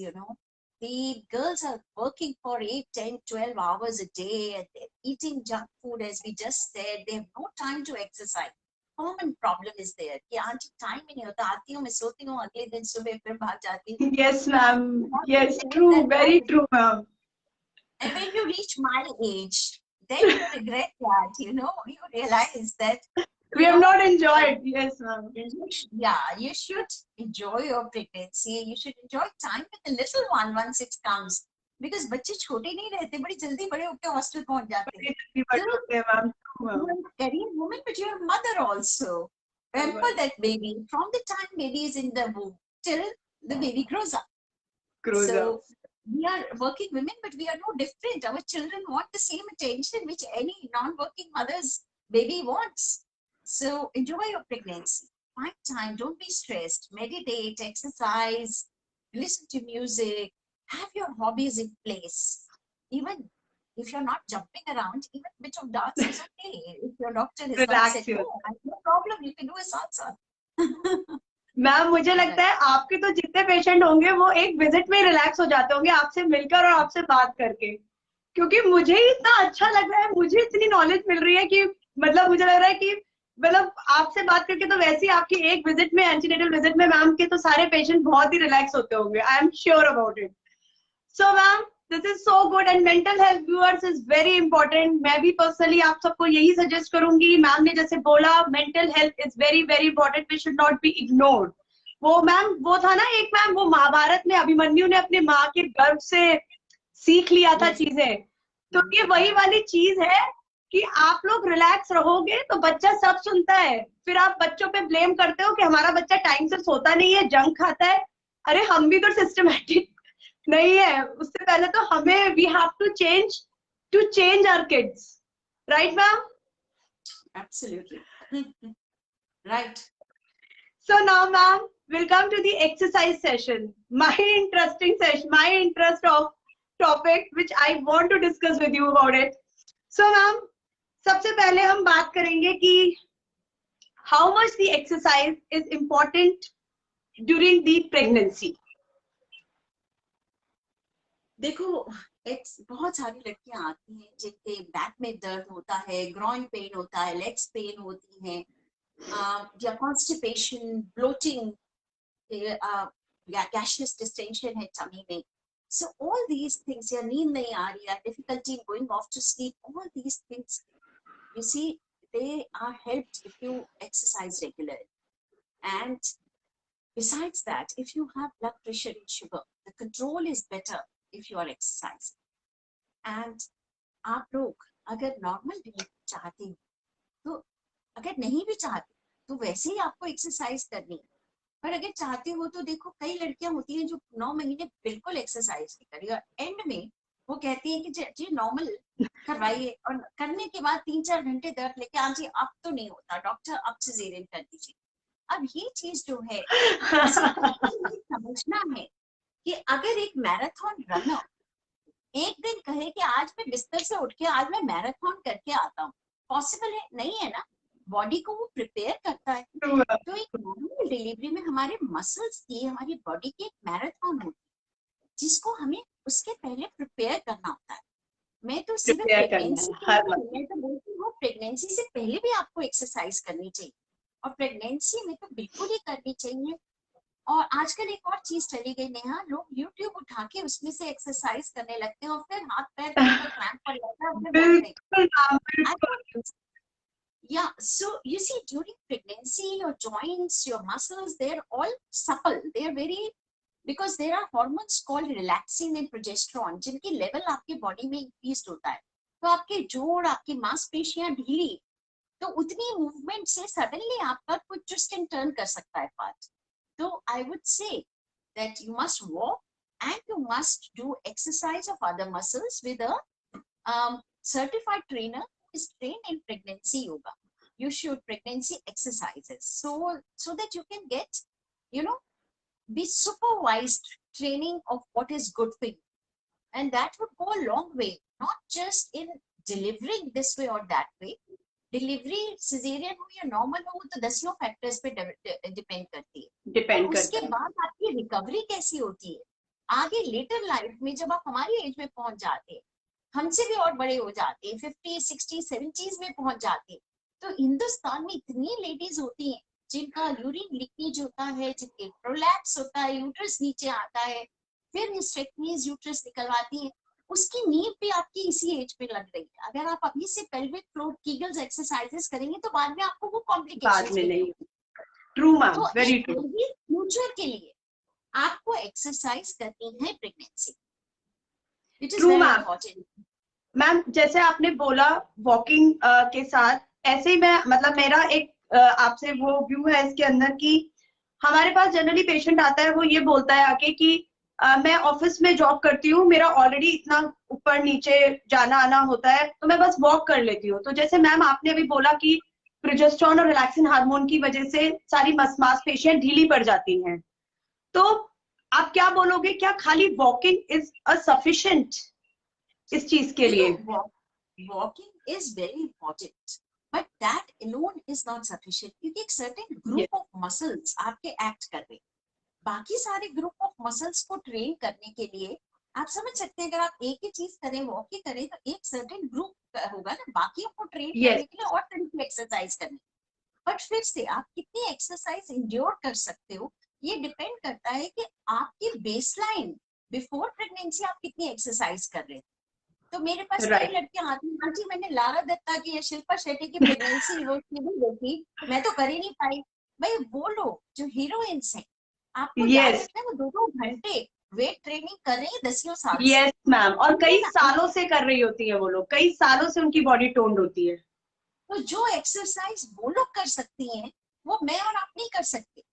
The girls are working for 8, 10, 12 hours a day, and they're eating junk food, as we just said. They have no time to exercise. Common problem is there कि आज time ही नहीं होता, आती हूँ मैं सोती हूँ, अगले दिन सुबह फिर भाग जाती हूँ. Yes ma'am, yes, true, very true ma'am. And when you reach my age, then you regret that, you realize that we have not enjoyed. Yes ma'am. Yeah, you should enjoy your pregnancy. You should enjoy time with the little one once it comes, because बच्चे छोटे नहीं रहते, बड़ी जल्दी बड़े होकर hostel पहुंच जाते हैं. You're a career woman, but you're a mother also. Pamper that baby from the time baby is in the womb till the baby grows up. So we are working women, but we are no different. Our children want the same attention which any non-working mother's baby wants. So enjoy your pregnancy. Find time. Don't be stressed. Meditate, exercise, listen to music. Have your hobbies in place. Even if you're not jumping around, even a bit of dance is okay. If your doctor has not said, no problem, you can do a salsa. Ma'am मुझे लगता है आपके तो जितने patient होंगे वो एक visit में रिलैक्स हो जाते होंगे आपसे मिलकर और आपसे बात करके, क्योंकि मुझे इतना अच्छा लग रहा है, मुझे इतनी नॉलेज मिल रही है कि मतलब मुझे लग रहा है कि मतलब आपसे बात करके तो वैसे ही आपकी एक विजिट में, एंटीनेटल विजिट में मैम के तो सारे पेशेंट बहुत ही रिलैक्स होते होंगे. I am sure about it. So ma'am, this is so good and mental health viewers is very important. मैं भी personally आप सबको यही suggest करूंगी. मैम ने जैसे बोला, mental health is very very important. We should not be ignored. वो मैम वो था ना एक मैम, वो महाभारत में अभिमन्यु ने अपने माँ के गर्भ से सीख लिया था चीजें. तो ये वही वाली चीज है कि आप लोग रिलैक्स रहोगे तो बच्चा सब सुनता है. फिर आप बच्चों पे ब्लेम करते हो कि हमारा बच्चा टाइम से सोता नहीं है, जंक खाता है. अरे हम भी तो सिस्टमैटिक नहीं है. उससे पहले तो हमें we have to change our kids, right ma'am? Absolutely. Right. So now ma'am, we'll come to the exercise session. My interesting session, my interest of topic which I want to discuss with you about it. So ma'am, सबसे पहले हम बात करेंगे कि how much the exercise is important during the pregnancy. देखो, बहुत सारी लड़कियां आती हैं जिनके बैक में दर्द होता है, ग्रॉइन पेन होता है, लेग्स पेन होती हैं, या कॉन्स्टिपेशन, ब्लोटिंग, या गैशियस डिस्टेंशन है टमी में. So all these things, या नींद नहीं आ रही है, difficulty in going off to sleep, all these things, you see, they are helped if you exercise regularly. And besides that, if you have blood pressure and sugar, the control is better if you are exercising. And आप लोग अगर normal delivery चाहते हो, तो अगर नहीं भी चाहते तो वैसे ही आपको एक्सरसाइज करनी है. पर अगर चाहते हो तो देखो, कई लड़कियां होती हैं जो 9 महीने बिल्कुल एक्सरसाइज नहीं करी और एंड में वो कहती है कि जी नॉर्मल करवाइए, और करने के बाद 3-4 घंटे दर्द लेके, हाँ जी अब तो नहीं होता डॉक्टर, अब सिजेरियन कर दीजिए. अब ये चीज जो है समझना है कि अगर एक मैराथन रनर एक दिन कहे कि आज मैं बिस्तर से उठ के आज मैं मैराथन करके आता हूँ, पॉसिबल है? नहीं है ना. बॉडी को वो प्रिपेयर करता है. तो एक नॉर्मल डिलीवरी में हमारे मसल्स की, हमारी बॉडी की एक मैराथन होती है जिसको हमें उसके पहले प्रिपेयर करना होता है. मैं तो सिर्फ मैं तो बोलती हूँ प्रेगनेंसी से पहले भी आपको एक्सरसाइज करनी चाहिए, और प्रेगनेंसी में तो बिल्कुल ही करनी चाहिए. और आजकल एक और चीज चली गई नेहा, लोग यूट्यूब उठा के उसमें से एक्सरसाइज करने लगते हैं और फिर हाथ पैर क्रैम्प पड़ जाता है. Yeah, so you see, during pregnancy, your joints, your muscles, they're all supple. They're very, because there are hormones called relaxin and progesterone, जिनकी लेवल आपके बॉडी में इंक्रीज होता है. तो आपके जोड़, आपकी मांसपेशियां ढीली, तो उतनी मूवमेंट से सडनली आपका कोई ट्विस्ट एंड टर्न कर सकता है part. So I would say that you must walk and you must do exercise of other muscles with a certified trainer who is trained in pregnancy yoga. You should pregnancy exercises so that you can get, you know, be supervised training of what is good for you, and that would go a long way, not just in delivering this way or that way. Delivery caesarean हो या normal हो, तो दसियों factors पे depend करती है. उसके बाद आपकी रिकवरी कैसी होती है आगे लेटर लाइफ में, जब आप हमारी एज में पहुंच जाते हैं, हमसे भी और बड़े हो जाते हैं, 50, 60, 70s में पहुंच जाते हैं. तो हिंदुस्तान में इतनी लेडीज होती हैं जिनका यूरिन लीकेज होता है, जिनके प्रोलैप्स होता है, यूट्रस नीचे आता है, फिर हिस्टेक्टमीज यूट्रस निकलवाती है. उसकी नींव भी आपकी इसी एज पे लग रही है. अगर आप अभी से पेल्विक फ्लोर कीगल्स एक्सरसाइजेस करेंगे तो बाद में आपको वो कॉम्प्लिकेशंस नहीं. True ma'am, very true. Future के लिए आपको एक्सरसाइज करनी है pregnancy. It is very important. Ma'am जैसे आपने बोला वॉकिंग के साथ, ऐसे ही मैं मतलब मेरा एक आपसे वो व्यू है इसके अंदर कि हमारे पास जनरली पेशेंट आता है, वो ये बोलता है आके कि मैं ऑफिस में जॉब करती हूँ, मेरा ऑलरेडी इतना ऊपर नीचे जाना आना होता है, तो मैं बस वॉक कर लेती हूँ. तो जैसे मैम आपने अभी बोला कि प्रोजेस्टेरोन और रिलैक्सिन हार्मोन की वजह से सारी मांसपेशियां ढीली पड़ जाती हैं, तो आप क्या बोलोगे, क्या खाली वॉकिंग इज अ सफिशिएंट इस चीज के लिए? Walking is very important, but that alone is not sufficient, क्योंकि एक सर्टेन ग्रुप ऑफ मसल्स आपके एक्ट कर रहे हैं. बाकी सारे ग्रुप ऑफ मसल्स को ट्रेन करने के लिए आप समझ सकते हैं, अगर आप एक ही चीज करें, वॉकिंग करें, तो एक सर्टेन ग्रुप होगा ना बाकी को ट्रेन करने के लिए और तरह की एक्सरसाइज करने. बट फिर से आप कितनी एक्सरसाइज इंड्योर कर सकते हो, ये डिपेंड करता है कि आपकी बेसलाइन बिफोर प्रेगनेंसी आप कितनी एक्सरसाइज कर रहे थे। तो मेरे पास कई Right. लड़कियां आती हैं, आंटी मैंने लारा दत्ता की या शिल्पा शेट्टी की प्रेगनेंसी वो नहीं देखी, मैं तो कर ही नहीं पाई। भाई वो लोग जो हीरोइंस हैं, आपको याद Yes. रखना है, वो 2-2 घंटे वेट ट्रेनिंग कर रही है 10 साल से। Yes, ma'am. और कई उनके सालों से कर रही होती है वो लोग, कई सालों से उनकी बॉडी टोन्ड होती है। तो जो एक्सरसाइज वो लोग कर सकती हैं, वो मैं और आप नहीं कर सकते।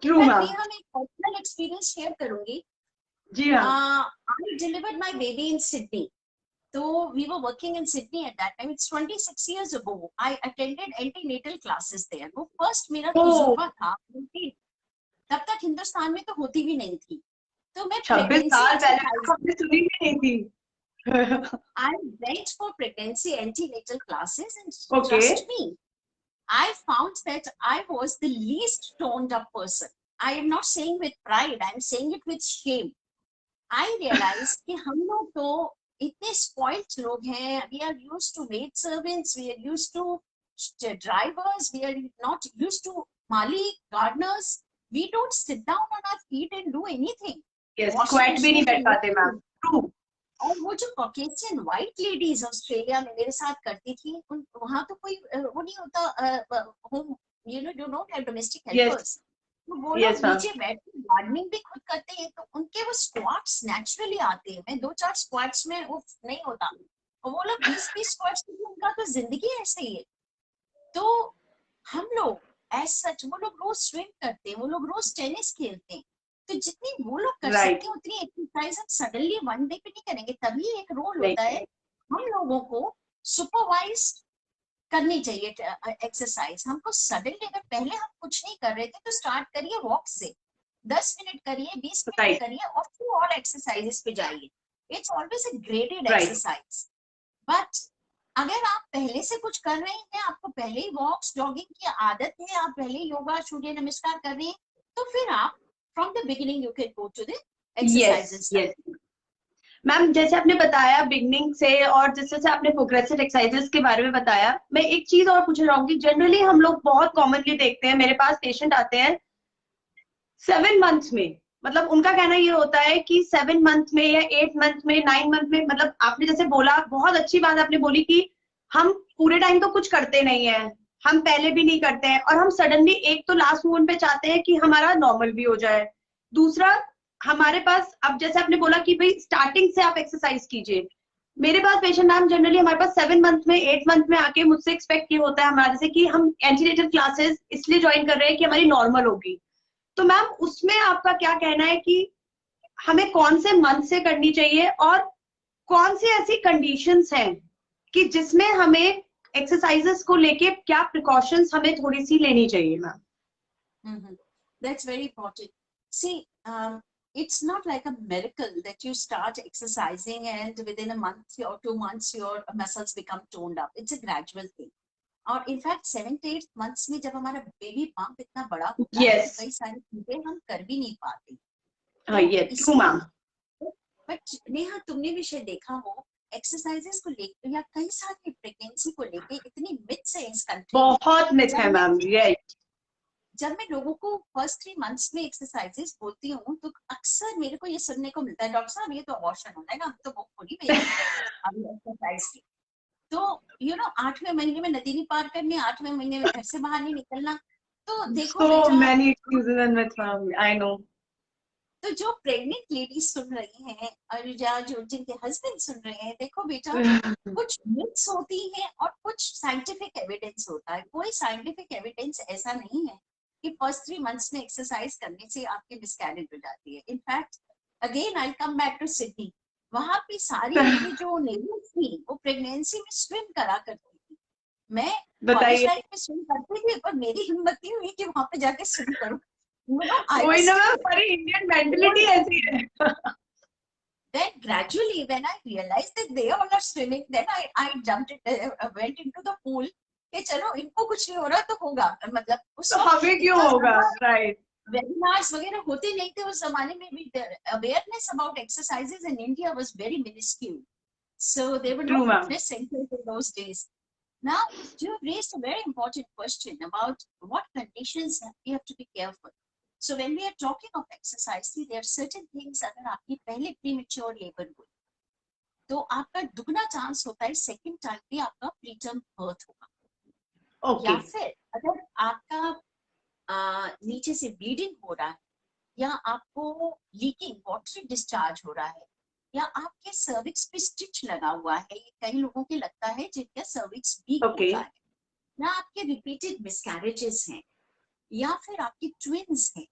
True in fact ma'am. नेहा, मैं एक पर्सनल एक्सपीरियंस शेयर करूंगी। जी ma'am. I delivered my baby in Sydney. So we were working in Sydney at that time. It's 26 years ago. I attended antenatal classes there. वो first मेरा ओ, तजुर्बा था, क्योंकि तब तक हिंदुस्तान में तो होती भी नहीं थी। तो मैं 26 प्रेगनेंसी साल पहले तो एक्सरसाइज, हमने सुनी भी नहीं थी। I went for pregnancy antenatal classes, and okay. trust me, I found that I was the least toned up person. I am not saying with pride, I am saying it with shame. I realized कि हम लोग तो इतने spoiled लोग हैं. We are used to maid servants, we are used to drivers, we are not used to mali gardeners. We don't sit down on our feet and do anything. Yes, Washing squat भी नहीं machine बैठ पाते ma'am. True. और वो जो Caucasian white ladies Australia में मेरे साथ करती थी, वहां तो कोई वो नहीं होता, home, you don't have domestic yes. Helpers. तो वो लोग यस मैम। नीचे बैठ के गार्डनिंग भी खुद करते हैं, तो उनके वो स्क्वाट्स नेचुरली आते हैं। मैं 2-4 स्क्वाट्स में वो नहीं होता, और वो लोग 20-20 स्क्वाट्स, उनका तो जिंदगी ऐसे ही है। तो हम लोग एज सच, वो लोग रोज स्विम करते हैं, वो लोग रोज टेनिस खेलते हैं। तो जितनी वो लोग कर राइट। सकते हैं उतनी एक्सरसाइज हम सडनली वन डे पे नहीं करेंगे। तभी एक रोल नहीं। होता है, हम लोगों को सुपरवाइज करनी चाहिए एक्सरसाइज। हमको सडनली, अगर पहले हम कुछ नहीं कर रहे थे, तो स्टार्ट करिए वॉक से, 10 मिनट करिए, 20 मिनट राइट। करिए, और फिर और एक्सरसाइजेस पे जाइए। It's always a graded right. Exercise. But अगर आप पहले से कुछ कर रहे हैं, आपको पहले ही वॉक्स जॉगिंग की आदत है, आप पहले योगा सूर्य नमस्कार कर रहे हैं, तो फिर आप from the beginning you can go to the yes. Exercises. Yes ma'am, जैसे आपने बताया बिगनिंग से, और जिस तरह से आपने प्रोग्रेसिव एक्सरसाइजेस के बारे में बताया, मैं एक चीज और पूछना चाहूंगी। जनरली हम लोग बहुत कॉमनली देखते हैं, मेरे पास पेशेंट आते हैं 7 मंथ्स में, मतलब उनका कहना ये होता है कि 7 मंथ में या 8 मंथ में, 9 मंथ में, मतलब आपने जैसे बोला, बहुत अच्छी बात आपने बोली कि हम पूरे टाइम तो कुछ करते नहीं है, हम पहले भी नहीं करते हैं, और हम सडनली एक तो लास्ट मोमेंट पे चाहते हैं कि हमारा नॉर्मल भी हो जाए। दूसरा, हमारे पास, अब जैसे आपने बोला कि भाई स्टार्टिंग से आप एक्सरसाइज कीजिए। मेरे पास पेशेंट मैम जनरली हमारे पास 7 मंथ में, 8 मंथ में आके मुझसे एक्सपेक्ट ये होता है हमारे जैसे कि हम एंटीनेटल क्लासेस इसलिए ज्वाइन कर रहे हैं कि हमारी नॉर्मल होगी। तो मैम उसमें आपका क्या कहना है कि हमें कौन से मंथ से करनी चाहिए, और कौन सी ऐसी कंडीशंस हैं कि जिसमें हमें एक्सरसाइजेस को लेके क्या प्रिकॉशंस हमें थोड़ी सी लेनी चाहिए ma'am? That's very important. See, it's not like a miracle that you start exercising and within a month or 2 months your muscles become toned up. It's a gradual thing. और in fact 7-8 months में जब हमारा baby pump इतना बड़ा होता है, तो yes. कई सारी चीजें हम कर भी नहीं पाते। हाँ, तो ये ट्रू मैम। बट नेहा, तुमने भी शायद देखा हो, एक्सरसाइजेस को लेकर या कई सारी प्रेगनेंसी को लेकर इतनी मिथ्स है इस कंट्री में। बहुत मिथ है मैम। राइट। जब मैं लोगों को फर्स्ट 3 मंथ्स में एक्सरसाइजेस बोलती हूँ, तो अक्सर मेरे को ये सुनने को मिलता है, डॉक्टर साहब ये तो अबॉर्शन होता है ना, हम तो वो पूरी में अभी एक्सरसाइज की। तो 8वें महीने में नदी नहीं पार करनी, 8वें महीने में घर से बाहर नहीं निकलना। तो देखो So बेटा, many excuses and myths ma'am, I know. तो जो प्रेग्नेंट लेडीज सुन रही हैं और जो जिनके हस्बैंड सुन रहे हैं, देखो बेटा, कुछ मिथ्स होती हैं और कुछ साइंटिफिक एविडेंस होता है। कोई साइंटिफिक एविडेंस ऐसा नहीं है कि फर्स्ट 3 मंथ्स में एक्सरसाइज करने से आपकी मिसकैरेज हो जाती है। In fact again I come back to Sydney, वहां पे सारी मेरी जो नेबर्स थी वो प्रेगनेंसी में स्विम करा करती थी। मैं कॉलेज लाइफ में स्विम करती थी, पर मेरी हिम्मत नहीं हुई कि वहां पे जाके स्विम करूं। वही ना मैम, सारी इंडियन मेंटालिटी ऐसी है। Then gradually, when I realized that they all are swimming, then I went into the pool. कि चलो इनको कुछ नहीं हो रहा तो होगा, मतलब उस तो हमें क्यों होगा? राइट। वेबिनार्स वगैरह होते नहीं थे उस जमाने में भी। Awareness about exercises in India was very minuscule, so there were no True, ma'am. fitness centers in those days. Now you have raised a very important question about what conditions you have to be careful. So when we are talking of exercise, see, there are certain things, अगर आपकी पहले premature labor हुई तो आपका दुगना chance होता है second time भी आपका प्रीटर्म बर्थ होगा। या फिर अगर आपका नीचे से ब्लीडिंग हो रहा है, या आपको लीकिंग वाटरी डिस्चार्ज हो रहा है, या आपके सर्विक्स पे स्टिच लगा हुआ है, ये कई लोगों के लगता है जिनका सर्विक्स वीक होता है, या आपके रिपीटेड मिसकैरेजेस हैं, या फिर आपकी ट्विन्स हैं,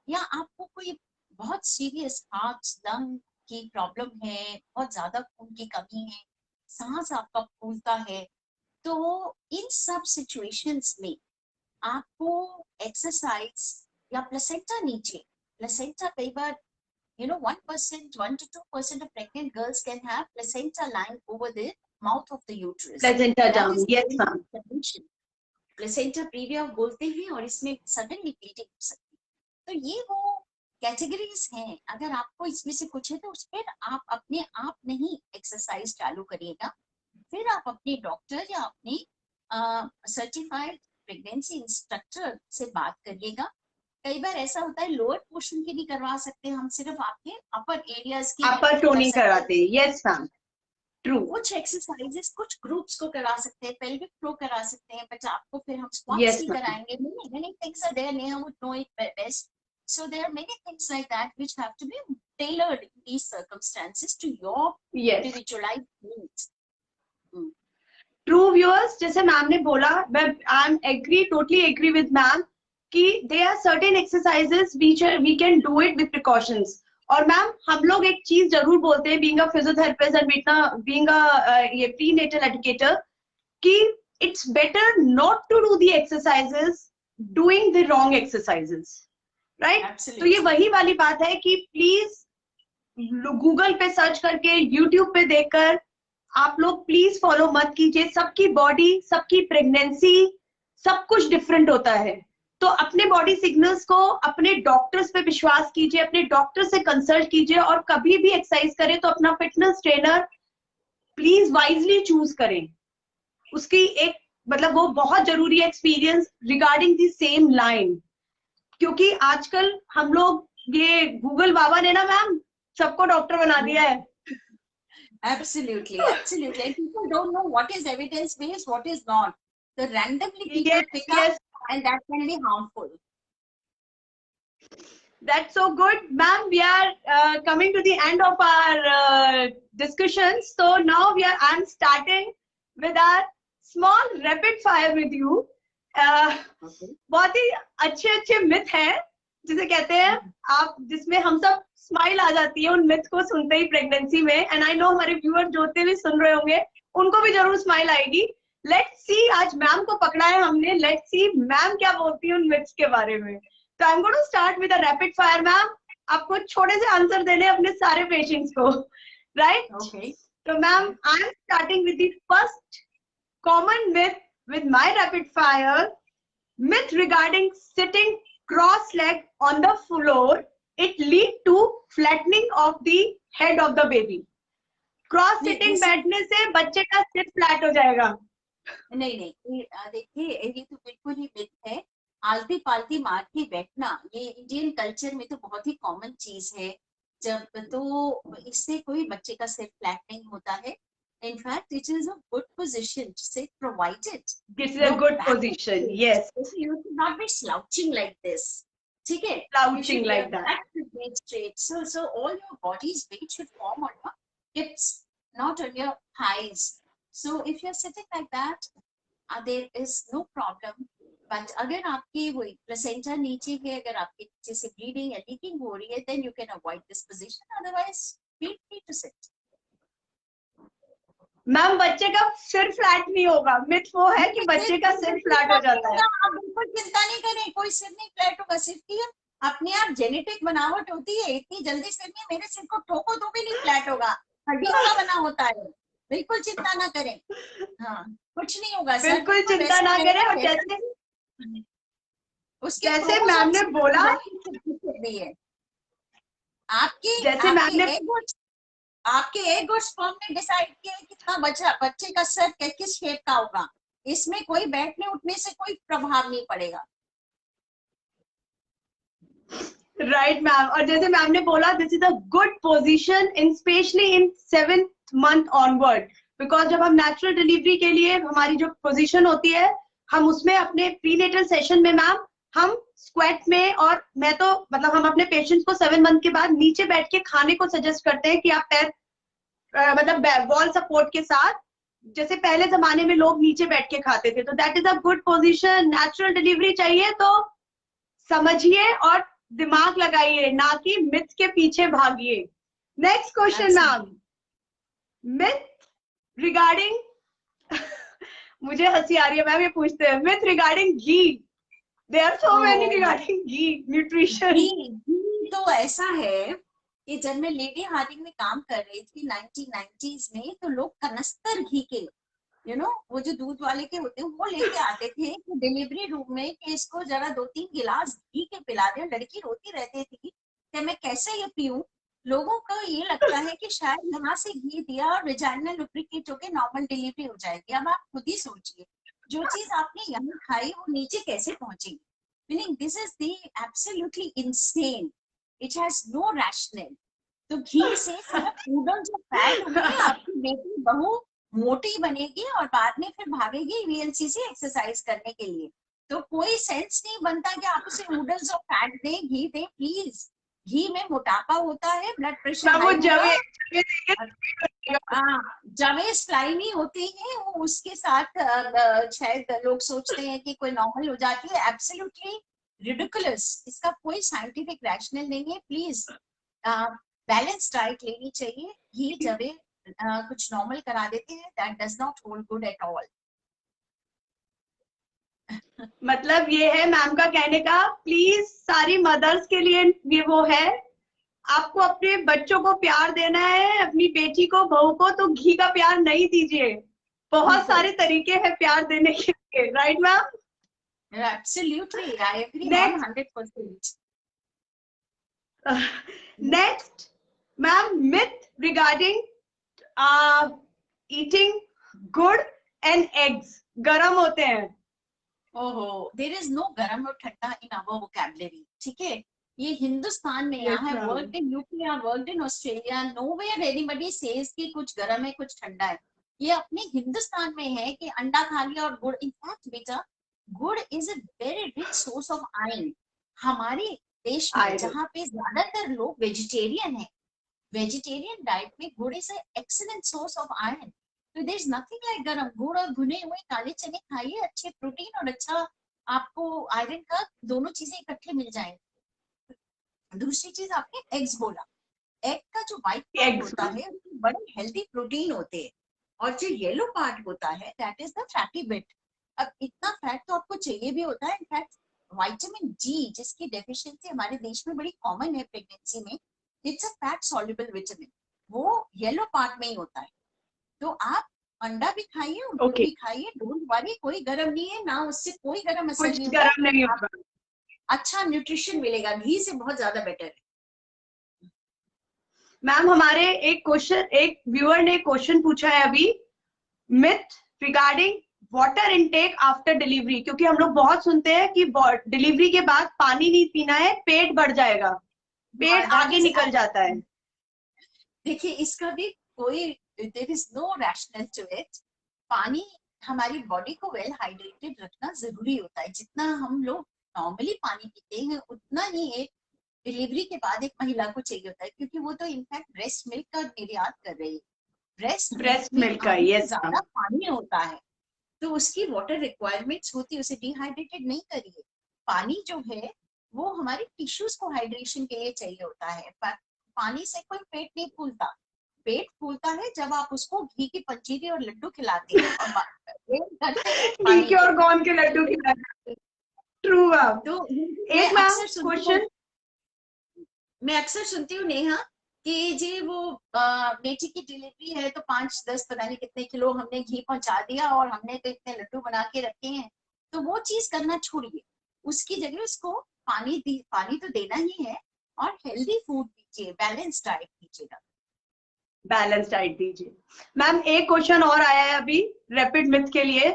या आपको कोई बहुत सीरियस हार्ट लंग की प्रॉब्लम है, बहुत ज्यादा खून की कमी है, सांस आपका फूलता है, तो इन सब सिचुएशंस में आपको एक्सरसाइज या प्लेसेंटा नीचे, प्लेसेंटा कई बार one to 2% of pregnant girls can have placenta lying over the mouth of the uterus. Placenta down, yes ma'am. Placenta previa बोलते हैं और इसमें suddenly bleeding हो सकती है। तो ये वो कैटेगरीज हैं, अगर आपको इसमें से कुछ है तो उस पर आप अपने आप नहीं एक्सरसाइज चालू करिएगा, फिर आप अपने डॉक्टर या अपने सर्टिफाइड प्रेगनेंसी इंस्ट्रक्टर से बात करिएगा। कई बार ऐसा होता है लोअर पोर्शन की नहीं करवा सकते हम, सिर्फ आपके अपर एरियाज की अपर टोनिंग कराते हैं। Yes ma'am, true. कुछ एक्सरसाइजेस कुछ ग्रुप्स को करा सकते हैं, पेल्विक फ्लो करा सकते हैं, बट आपको फिर हम स्क्वाट्स नहीं कराएंगे। Many things are there, Neha would know it best. So there are many things like that which have to be tailored in these circumstances to your individualized needs. True viewers, जैसे ma'am ने बोला, मैं I am totally agree with ma'am कि there are certain exercises which we can do it with precautions. और ma'am हम लोग एक चीज जरूर बोलते हैं, being a physiotherapist and being a ये प्रीनेटल एजुकेटर, कि it's better not to do the exercises doing the wrong exercises, right? तो ये वही वाली बात है कि प्लीज गूगल पे सर्च करके, यूट्यूब पे देखकर आप लोग प्लीज फॉलो मत कीजिए। सबकी बॉडी, सबकी प्रेगनेंसी, सब कुछ डिफरेंट होता है। तो अपने बॉडी सिग्नल्स को, अपने डॉक्टर्स पे विश्वास कीजिए, अपने डॉक्टर से कंसल्ट कीजिए, और कभी भी एक्सरसाइज करें तो अपना fitness trainer please wisely choose करें। उसकी एक मतलब वो बहुत जरूरी है experience regarding the same line, क्योंकि आजकल हम लोग ये गूगल बाबा ने ना मैम सबको डॉक्टर बना दिया है। Absolutely. People don't know what is evidence based, what is not. So randomly people pick up, and that can be harmful. That's so good, ma'am. We are coming to the end of our discussion. So now I'm starting with our small rapid fire with you. बहुत ही अच्छे myth हैं जिसे कहते हैं आप, जिसमें हम सब स्माइल आ जाती है उन मिथ को सुनते ही प्रेगनेंसी में। एंड आई नो हमारे व्यूअर जो भी सुन रहे होंगे उनको भी जरूर स्माइल आएगी। लेट्स सी, आज मैम को पकड़ा है हमने, लेट्स सी मैम क्या बोलती है उन मिथ्स के बारे में। तो I am going to start with a rapid fire. Ma'am आपको छोटे से आंसर देने अपने सारे पेशेंट्स को, राइट? तो ma'am I am starting with the first common myth with my rapid fire. Myth regarding sitting cross-legged on the floor, it lead to flattening of the head of the baby. Cross sitting बैठने से बच्चे का सिर flat हो जाएगा। नहीं, देखिए ये तो बिल्कुल ही मिथ है। आलती पालती मार के बैठना ये इंडियन कल्चर में तो बहुत ही कॉमन चीज है। जब तो इससे कोई बच्चे का सिर फ्लैट नहीं होता है। In fact, it is a good position to sit provided. This is a good position, yes. You should not be slouching like this. Okay? Slouching like that. Back should be straight. So all your body's weight should form on your hips, not on your thighs. So if you're sitting like that, there is no problem. But अगर आपकी वो placenta नीचे है, अगर आपके नीचे से bleeding या leaking हो रही है, then you can avoid this position. Otherwise, feel free to sit. Ma'am बच्चे का सिर फ्लैट नहीं होगा, मिथ वो है कि बच्चे का सिर फ्लैट हो जाता है। आप बिल्कुल चिंता नहीं करें, कोई सिर नहीं फ्लैट होगा। सिर की अपने आप जेनेटिक बनावट होती है, इतनी जल्दी सिर नहीं, मेरे सिर को ठोको तो भी नहीं फ्लैट होगा, हड्डी का बना होता है। बिल्कुल चिंता ना करें, हाँ कुछ नहीं होगा। बिल्कुल चिंता ना करें। और जैसे मैम ने बोला, आपके एग और स्पर्म ने डिसाइड किया कितना बच्चे का सर किस शेप का होगा। इसमें कोई बैठने उठने से कोई प्रभाव नहीं पड़ेगा। राइट मैम, और जैसे मैम ने बोला this is a good position in specially in 7th month onward, because जब हम नेचुरल डिलीवरी के लिए हमारी जो पोजीशन होती है, हम उसमें अपने प्रीनेटल सेशन में मैम हम स्क्वेट में, और मैं तो मतलब हम अपने पेशेंट्स को 7 मंथ के बाद नीचे बैठ के खाने को सजेस्ट करते हैं कि आप पैर मतलब वॉल सपोर्ट के साथ, जैसे पहले जमाने में लोग नीचे बैठ के खाते थे, तो that is a good position. Natural delivery चाहिए तो समझिए और दिमाग लगाइए, ना कि मिथ के पीछे भागिए। Next question ma'am, myth regarding मुझे हंसी आ रही है मैम, ये पूछते हैं myth regarding ghee, there are so many regarding ghee nutrition. घी तो ऐसा है कि जब मैं लेडी हार्डिंग में काम कर रही थी 1990s में, तो लोग कनस्तर घी के वो जो दूध वाले के होते हैं वो लेके आते थे कि डिलीवरी रूम में कि इसको जरा 2-3 गिलास घी के पिला दे। लड़की रोती रहती थी कि मैं कैसे ये पीऊं। लोगों को ये लगता है कि शायद यहाँ से घी दिया और वेजाइनल लुब्रिकेट होके नॉर्मल डिलीवरी हो जाएगी। अब आप खुद ही सोचिए, जो चीज आपने यहाँ खाई वो नीचे कैसे पहुंचेगी। Meaning this is the absolutely insane, it has no rational. तो घी से सिर्फ नूडल जो फैट होंगे, आपकी बेटी बहू मोटी बनेगी और बाद में फिर भागेगी वीएलसीसी एक्सरसाइज करने के लिए। तो कोई सेंस नहीं बनता कि आप उसे नूडल्स और फैट दें, घी दें। प्लीज, घी में मोटापा होता है, ब्लड प्रेशर हाई होगा। जवे स्लाइमी होती है वो, उसके साथ शायद लोग सोचते हैं कि कोई नॉर्मल हो जाती है। एब्सोल्युटली रिडिकुलस, इसका कोई साइंटिफिक रैशनल नहीं है। प्लीज बैलेंस डाइट लेनी चाहिए। घी जवे कुछ नॉर्मल करा देते हैं, that does not hold good at all. मतलब ये है मैम का कहने का, प्लीज सारी मदर्स के लिए ये वो है, आपको अपने बच्चों को प्यार देना है, अपनी बेटी को बहू को, तो घी का प्यार नहीं दीजिए, बहुत सारे तरीके हैं प्यार देने के लिए। Right ma'am? Absolutely, I agree 100%. Next, ma'am, myth regarding eating good and eggs. गरम होते हैं। ओहो, there is no गरम और ठंडा in our vocabulary. ठीक है, ये हिंदुस्तान में यहाँ है, वर्ल्ड इन यूके या world in Australia, nowhere anybody says कि कुछ गरम है कुछ ठंडा है। ये अपने हिंदुस्तान में है कि अंडा खा लिया और गुड़। इनफैक्ट बेटा, गुड़ is a very rich source of iron. हमारे देश में जहाँ पे ज्यादातर लोग वेजिटेरियन है, वेजिटेरियन डाइट में गुड़ is excellent source of iron. तो देयर इज नथिंग लाइक गरम। गुड़ और भुने हुए काले चने खाइए, अच्छे प्रोटीन और अच्छा आपको आयरन का दोनों चीजें इकट्ठे मिल जाएंगे। दूसरी चीज आपने एग्स बोला, एग का जो व्हाइट पार्ट होता है उसमें बड़े हेल्दी प्रोटीन होते हैं, और जो येलो पार्ट होता है that is the fatty bit. अब इतना फैट तो आपको चाहिए भी होता है। इनफैक्ट विटामिन जी, जिसकी डेफिशिएंसी हमारे देश में बड़ी कॉमन है प्रेगनेंसी में, it's a fat soluble vitamin, वो येलो पार्ट में ही होता है। तो आप अंडा भी खाइए और गुड़ भी खाइए, डोंट वरी, कोई गरम नहीं है ना, उससे कोई गरम असर नहीं होगा, गरम नहीं होगा, अच्छा न्यूट्रिशन मिलेगा, घी से बहुत ज्यादा बेटर है। मैम हमारे एक व्यूअर ने क्वेश्चन पूछा है अभी, myth regarding water intake after delivery, क्योंकि हम लोग बहुत सुनते हैं कि डिलीवरी के बाद पानी नहीं पीना है, पेट बढ़ जाएगा, पेट आगे निकल जाता है। देखिए, इसका भी कोई there is no rational to it. पानी हमारी बॉडी को वेल हाइड्रेटेड रखना जरूरी होता है। जितना हम लोग नॉर्मली पानी पीते हैं उतना ही एक डिलीवरी के बाद एक महिला को चाहिए होता है, क्योंकि वो तो इनफैक्ट ब्रेस्ट मिल्क का निर्यात कर रही है। ब्रेस्ट मिल्क का ज्यादा पानी होता है, तो उसकी वाटर रिक्वायरमेंट्स होती है, उसे डिहाइड्रेटेड नहीं करिए। पानी जो है वो हमारे टिश्यूज को हाइड्रेशन के लिए चाहिए होता है। पानी से कोई पेट नहीं फूलता। पेट फूलता है जब आप उसको घी की पंजीरी और लड्डू खिलाते हैं और घी के और कौन के लड्डू खिलाते हैं। ट्रू। तो क्वेश्चन मैं अक्सर सुनती हूँ नेहा कि जी वो बेटी की डिलीवरी है तो 5-10 पता नहीं कितने किलो हमने घी पहुंचा दिया और हमने तो इतने लड्डू बना के रखे हैं। तो वो चीज करना छोड़िए, उसकी जगह उसको पानी तो देना ही है, और हेल्दी फूड दीजिए, बैलेंस डाइट दीजिएगा। बैलेंस डाइट दीजिए। मैम एक क्वेश्चन और आया है अभी रैपिड मिथ के लिए,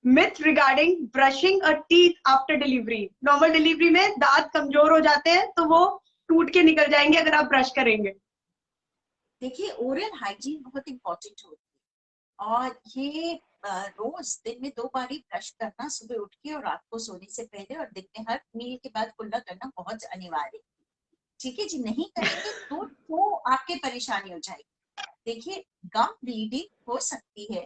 myth regarding brushing a teeth after delivery. Normal delivery में दांत कमजोर हो जाते हैं तो वो टूट के निकल जाएंगे अगर आप ब्रश करेंगे. देखिए ओरल हाइजीन बहुत इंपॉर्टेंट होती है और ये रोज दिन में 2 बार ही ब्रश करना, सुबह उठ के और रात को सोने से पहले, और दिन में हर मील के बाद कुल्ला करना बहुत अनिवार्य है. ठीक है जी, नहीं करेंगे तो आपके परेशानी हो जाएगी. देखिए गम ब्लीडिंग हो सकती है,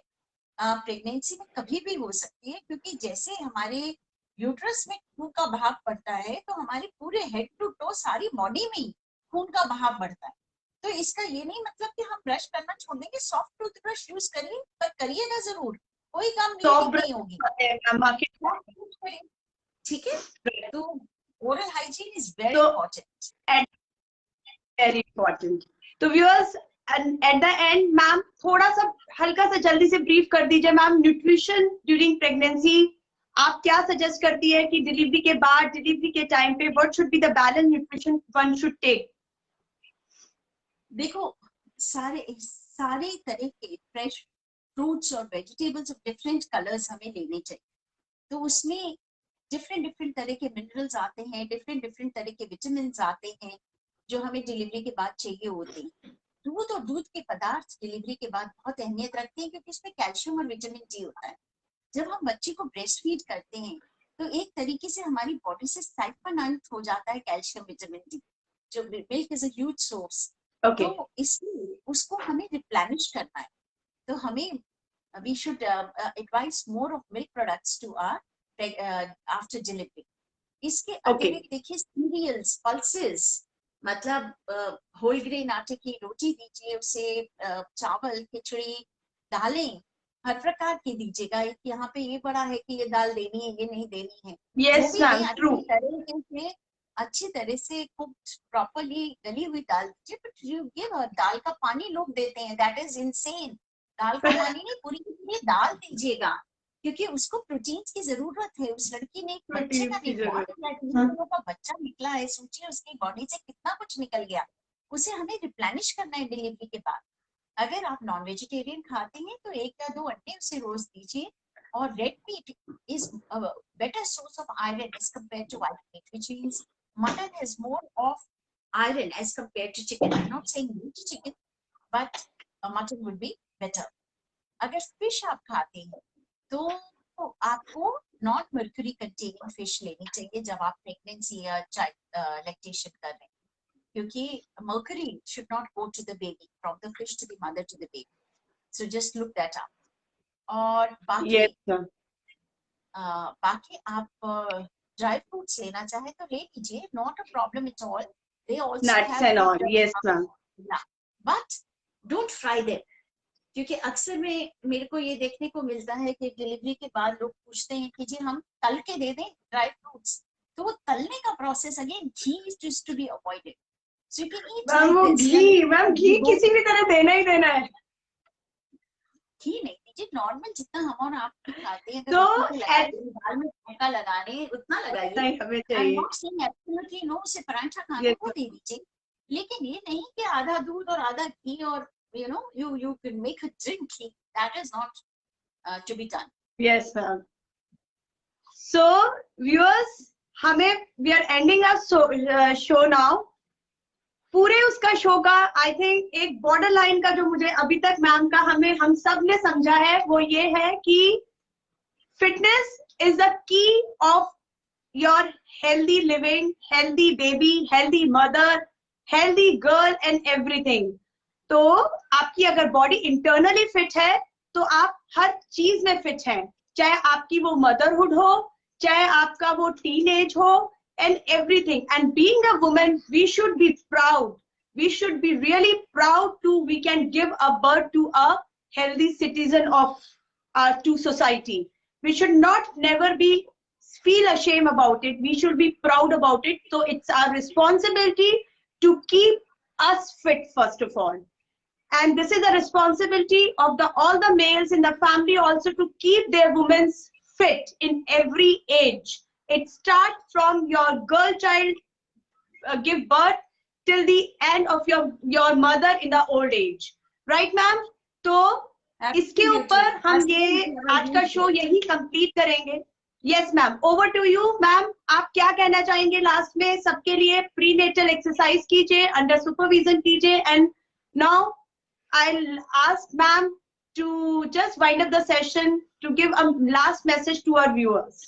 प्रेगनेंसी में कभी भी हो सकती है, क्योंकि जैसे हमारे यूट्रस में खून का बहाव बढ़ता है तो हमारे पूरे हेड टू टो सारी बॉडी में ही खून का बहाव बढ़ता है. तो इसका ये नहीं मतलब कि हम ब्रश करना छोड़ देंगे. सॉफ्ट टूथब्रश यूज करिए, पर करिएगा जरूर, कोई गम ब्लीडिंग नहीं होगी. ठीक है, तो oral hygiene is very important, very important. तो viewers, at the end ma'am थोड़ा सा हल्का सा जल्दी से ब्रीफ कर दीजिए मैम, न्यूट्रिशन ड्यूरिंग प्रेगनेंसी आप क्या सजेस्ट करती है कि डिलीवरी के बाद, डिलीवरी के टाइम पे what should be the balance nutrition one should take? देखो सारे तरह के फ्रेश फ्रूट्स और वेजिटेबल्स ऑफ डिफरेंट कलर्स हमें लेने चाहिए. तो उसमें डिफरेंट तरह के मिनरल्स आते हैं, डिफरेंट तरह के विटामिन आते हैं जो हमें डिलीवरी के बाद चाहिए होते हैं. दूध और दूध के पदार्थ डिलीवरी के बाद बहुत अहमियत रखते हैं क्योंकि इसमें कैल्शियम और विटामिन डी होता है. जब हम बच्चे को ब्रेस्ट फीड करते हैं तो एक तरीके से हमारी बॉडी से साइफन आउट हो जाता है कैल्शियम विटामिन डी, जो milk is a huge source. तो इसलिए उसको हमें रिप्लेनिश करना है. तो हमें we should advise more of milk products to our after delivery. इसके अतिरिक्त देखिए सीरियल्स, पल्सेस, मतलब होल ग्रेन आटे की रोटी दीजिए उसे, चावल, खिचड़ी, दालें हर प्रकार की दीजिएगा. यहाँ पे ये बड़ा है कि ये दाल देनी है, ये नहीं देनी है. Yes, ma'am, true. अच्छी तरह से कुक्ड प्रॉपर्ली गली हुई दाल दीजिए. बट यू गिव दाल का पानी लोग देते हैं, दैट इज इनसेन. दाल का पानी नहीं, पूरी पूरी दाल दीजिएगा क्योंकि उसको प्रोटीन की जरूरत है. उस लड़की ने एक बच्चे का का बच्चा निकला है, सोचिए उसकी बॉडी से कितना कुछ निकल गया. उसे हमें रिप्लेनिश करना है डिलीवरी के बाद. अगर आप नॉन वेजिटेरियन खाते हैं तो 1 या 2 अंडे उसे रोज दीजिए. और red meat is better source of iron as compare to white meat, which means mutton has more of iron as compare to chicken. I am not saying meat chicken, but mutton would be better. अगर fish आप खाते हैं तो आपको non mercury containing fish लेनी चाहिए जब आप प्रेगनेंसी या लैक्टेशन कर रहे हैं, क्योंकि mercury should not go to the baby, from the fish to the mother to the baby. So just look that up. और बाकी आप ड्राई फ्रूट्स लेना चाहे तो ले लीजिए, not a problem at all. They also nuts have and all, yes ma'am. But don't fry them. क्योंकि अक्सर में मेरे को ये देखने को मिलता है कि डिलीवरी के बाद लोग पूछते हैं कि जी हम तल के दे दें ड्राई फ्रूट्स. तो वो तलने का process again ghee is to be avoided. So you can eat ma'am ghee किसी भी तरह देना ही देना है. घी नहीं दीजिए, नॉर्मल जितना हम और आप खाते हैं. तो दाल में तड़का लगाने उतना लगाइए. हमें चाहिए. Absolutely no. से पराठा खाना वो दे दीजिए, लेकिन ये नहीं कि आधा दूध और आधा घी और you know you can make a drink ghee. That is not to be done. Yes ma'am. So viewers, we are ending our show now. पूरे उसका शो का आई थिंक एक बॉर्डर लाइन का जो मुझे अभी तक मैम का हम सब ने समझा है वो ये है कि fitness is the key of your healthy living, healthy baby, healthy mother, healthy girl and everything. तो आपकी अगर बॉडी इंटरनली फिट है तो आप हर चीज में फिट हैं, चाहे आपकी वो मदरहुड हो, चाहे आपका वो टीनेज हो, and everything. And being a woman, we should be proud. We should be really proud we can give a birth to a healthy citizen to society. We should not never feel ashamed about it. We should be proud about it. So it's our responsibility to keep us fit first of all. And this is the responsibility of all the males in the family also to keep their women fit in every age. It starts from your girl child give birth till the end of your mother in the old age, right ma'am? So इसके ऊपर हम ये आज का show यही complete करेंगे। Yes ma'am, over to you ma'am, आप क्या कहना चाहेंगे लास्ट में? सबके लिए प्री नेटल एक्सरसाइज कीजिए, अंडर सुपरविजन कीजिए, and now I'll ask ma'am to just wind up the session to give a last message to our viewers.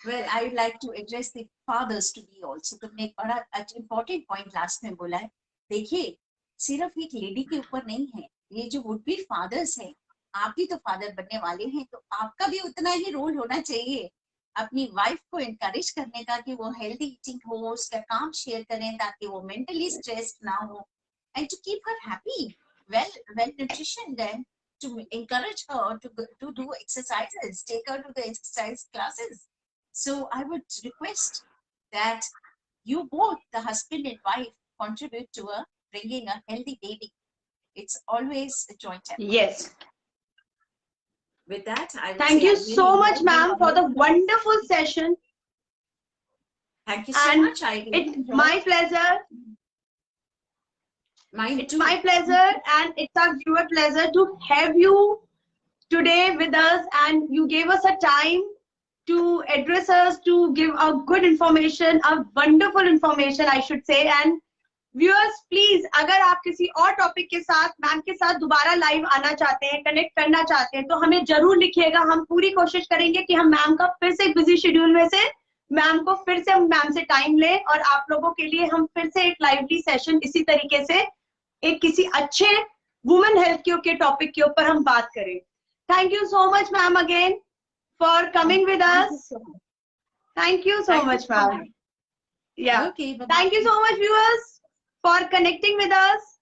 Well, I would like to address the fathers to be also. तुमने एक बड़ा important point last में बोला है। देखिए, सिर्फ एक lady के ऊपर नहीं है, ये जो would be fathers हैं, आप भी तो फादर बनने वाले हैं, तो आपका भी उतना ही रोल होना चाहिए अपनी वाइफ को encourage करने का कि वो healthy eating हो, उसका काम शेयर करें ताकि वो mentally stressed ना हो, and to keep her happy, well nutritioned, and to encourage her to do exercises, take her to the exercise classes. So I would request that you both, the husband and wife, contribute to bringing a healthy baby. It's always a joint effort. Yes. With that, I would thank you so much, ma'am, for the wonderful session. Thank you so much. It's my pleasure. It's my pleasure, and it's our viewer pleasure to have you today with us, and you gave us a time to address us, to give a good information, a wonderful information I should say. And viewers, please, अगर आप किसी और topic के साथ ma'am के साथ दोबारा live आना चाहते हैं, कनेक्ट करना चाहते हैं, तो हमें जरूर लिखिएगा। हम पूरी कोशिश करेंगे कि हम मैम का फिर से बिजी शेड्यूल में से मैम को फिर से मैम से टाइम लें, और आप लोगों के लिए हम फिर से एक लाइवली सेशन इसी तरीके से एक किसी अच्छे वुमेन हेल्थ के टॉपिक के ऊपर हम बात करें। Thank you so much ma'am again for coming with us. Thank you so much ma'am. या thank you so much viewers for connecting with us.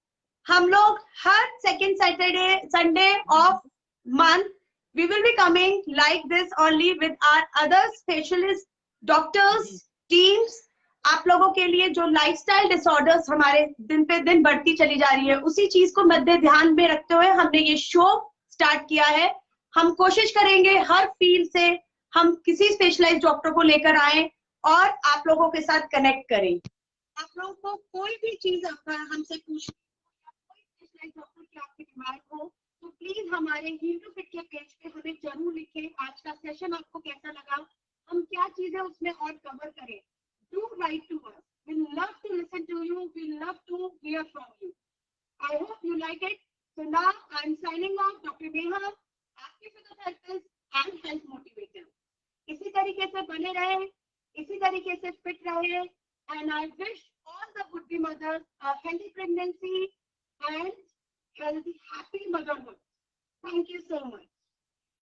हम लोग हर second Saturday Sunday of month we will be coming like this only with our other specialist doctors teams. आप लोगों के लिए जो lifestyle disorders हमारे दिन पे दिन बढ़ती चली जा रही है, उसी चीज को मद्दे ध्यान में रखते हुए हमने ये शो स्टार्ट किया है। हम कोशिश करेंगे हर फील्ड से हम किसी स्पेशलाइज्ड डॉक्टर को लेकर आए और आप लोगों के साथ कनेक्ट करें। आप लोगों को कोई भी चीज हमसे पूछनी हो, कोई स्पेशलाइज्ड डॉक्टर की आपकी डिमांड हो, तो प्लीज हमारे हील टू फिट के पेज पे हमें जरूर लिखें। आज का सेशन आपको कैसा लगा, हम क्या चीजें उसमें और कवर करें। Do write to us. We love to listen to you. We love to hear from you. I hope you like it. So now I'm signing off. Dr. Neha, आपकी फिजियोथेरेपिस्ट and health motivator. इसी तरीके से बने रहे, इसी तरीके से fit रहे, and I wish all the would-be mothers a healthy pregnancy and healthy, happy motherhood. Thank you so much.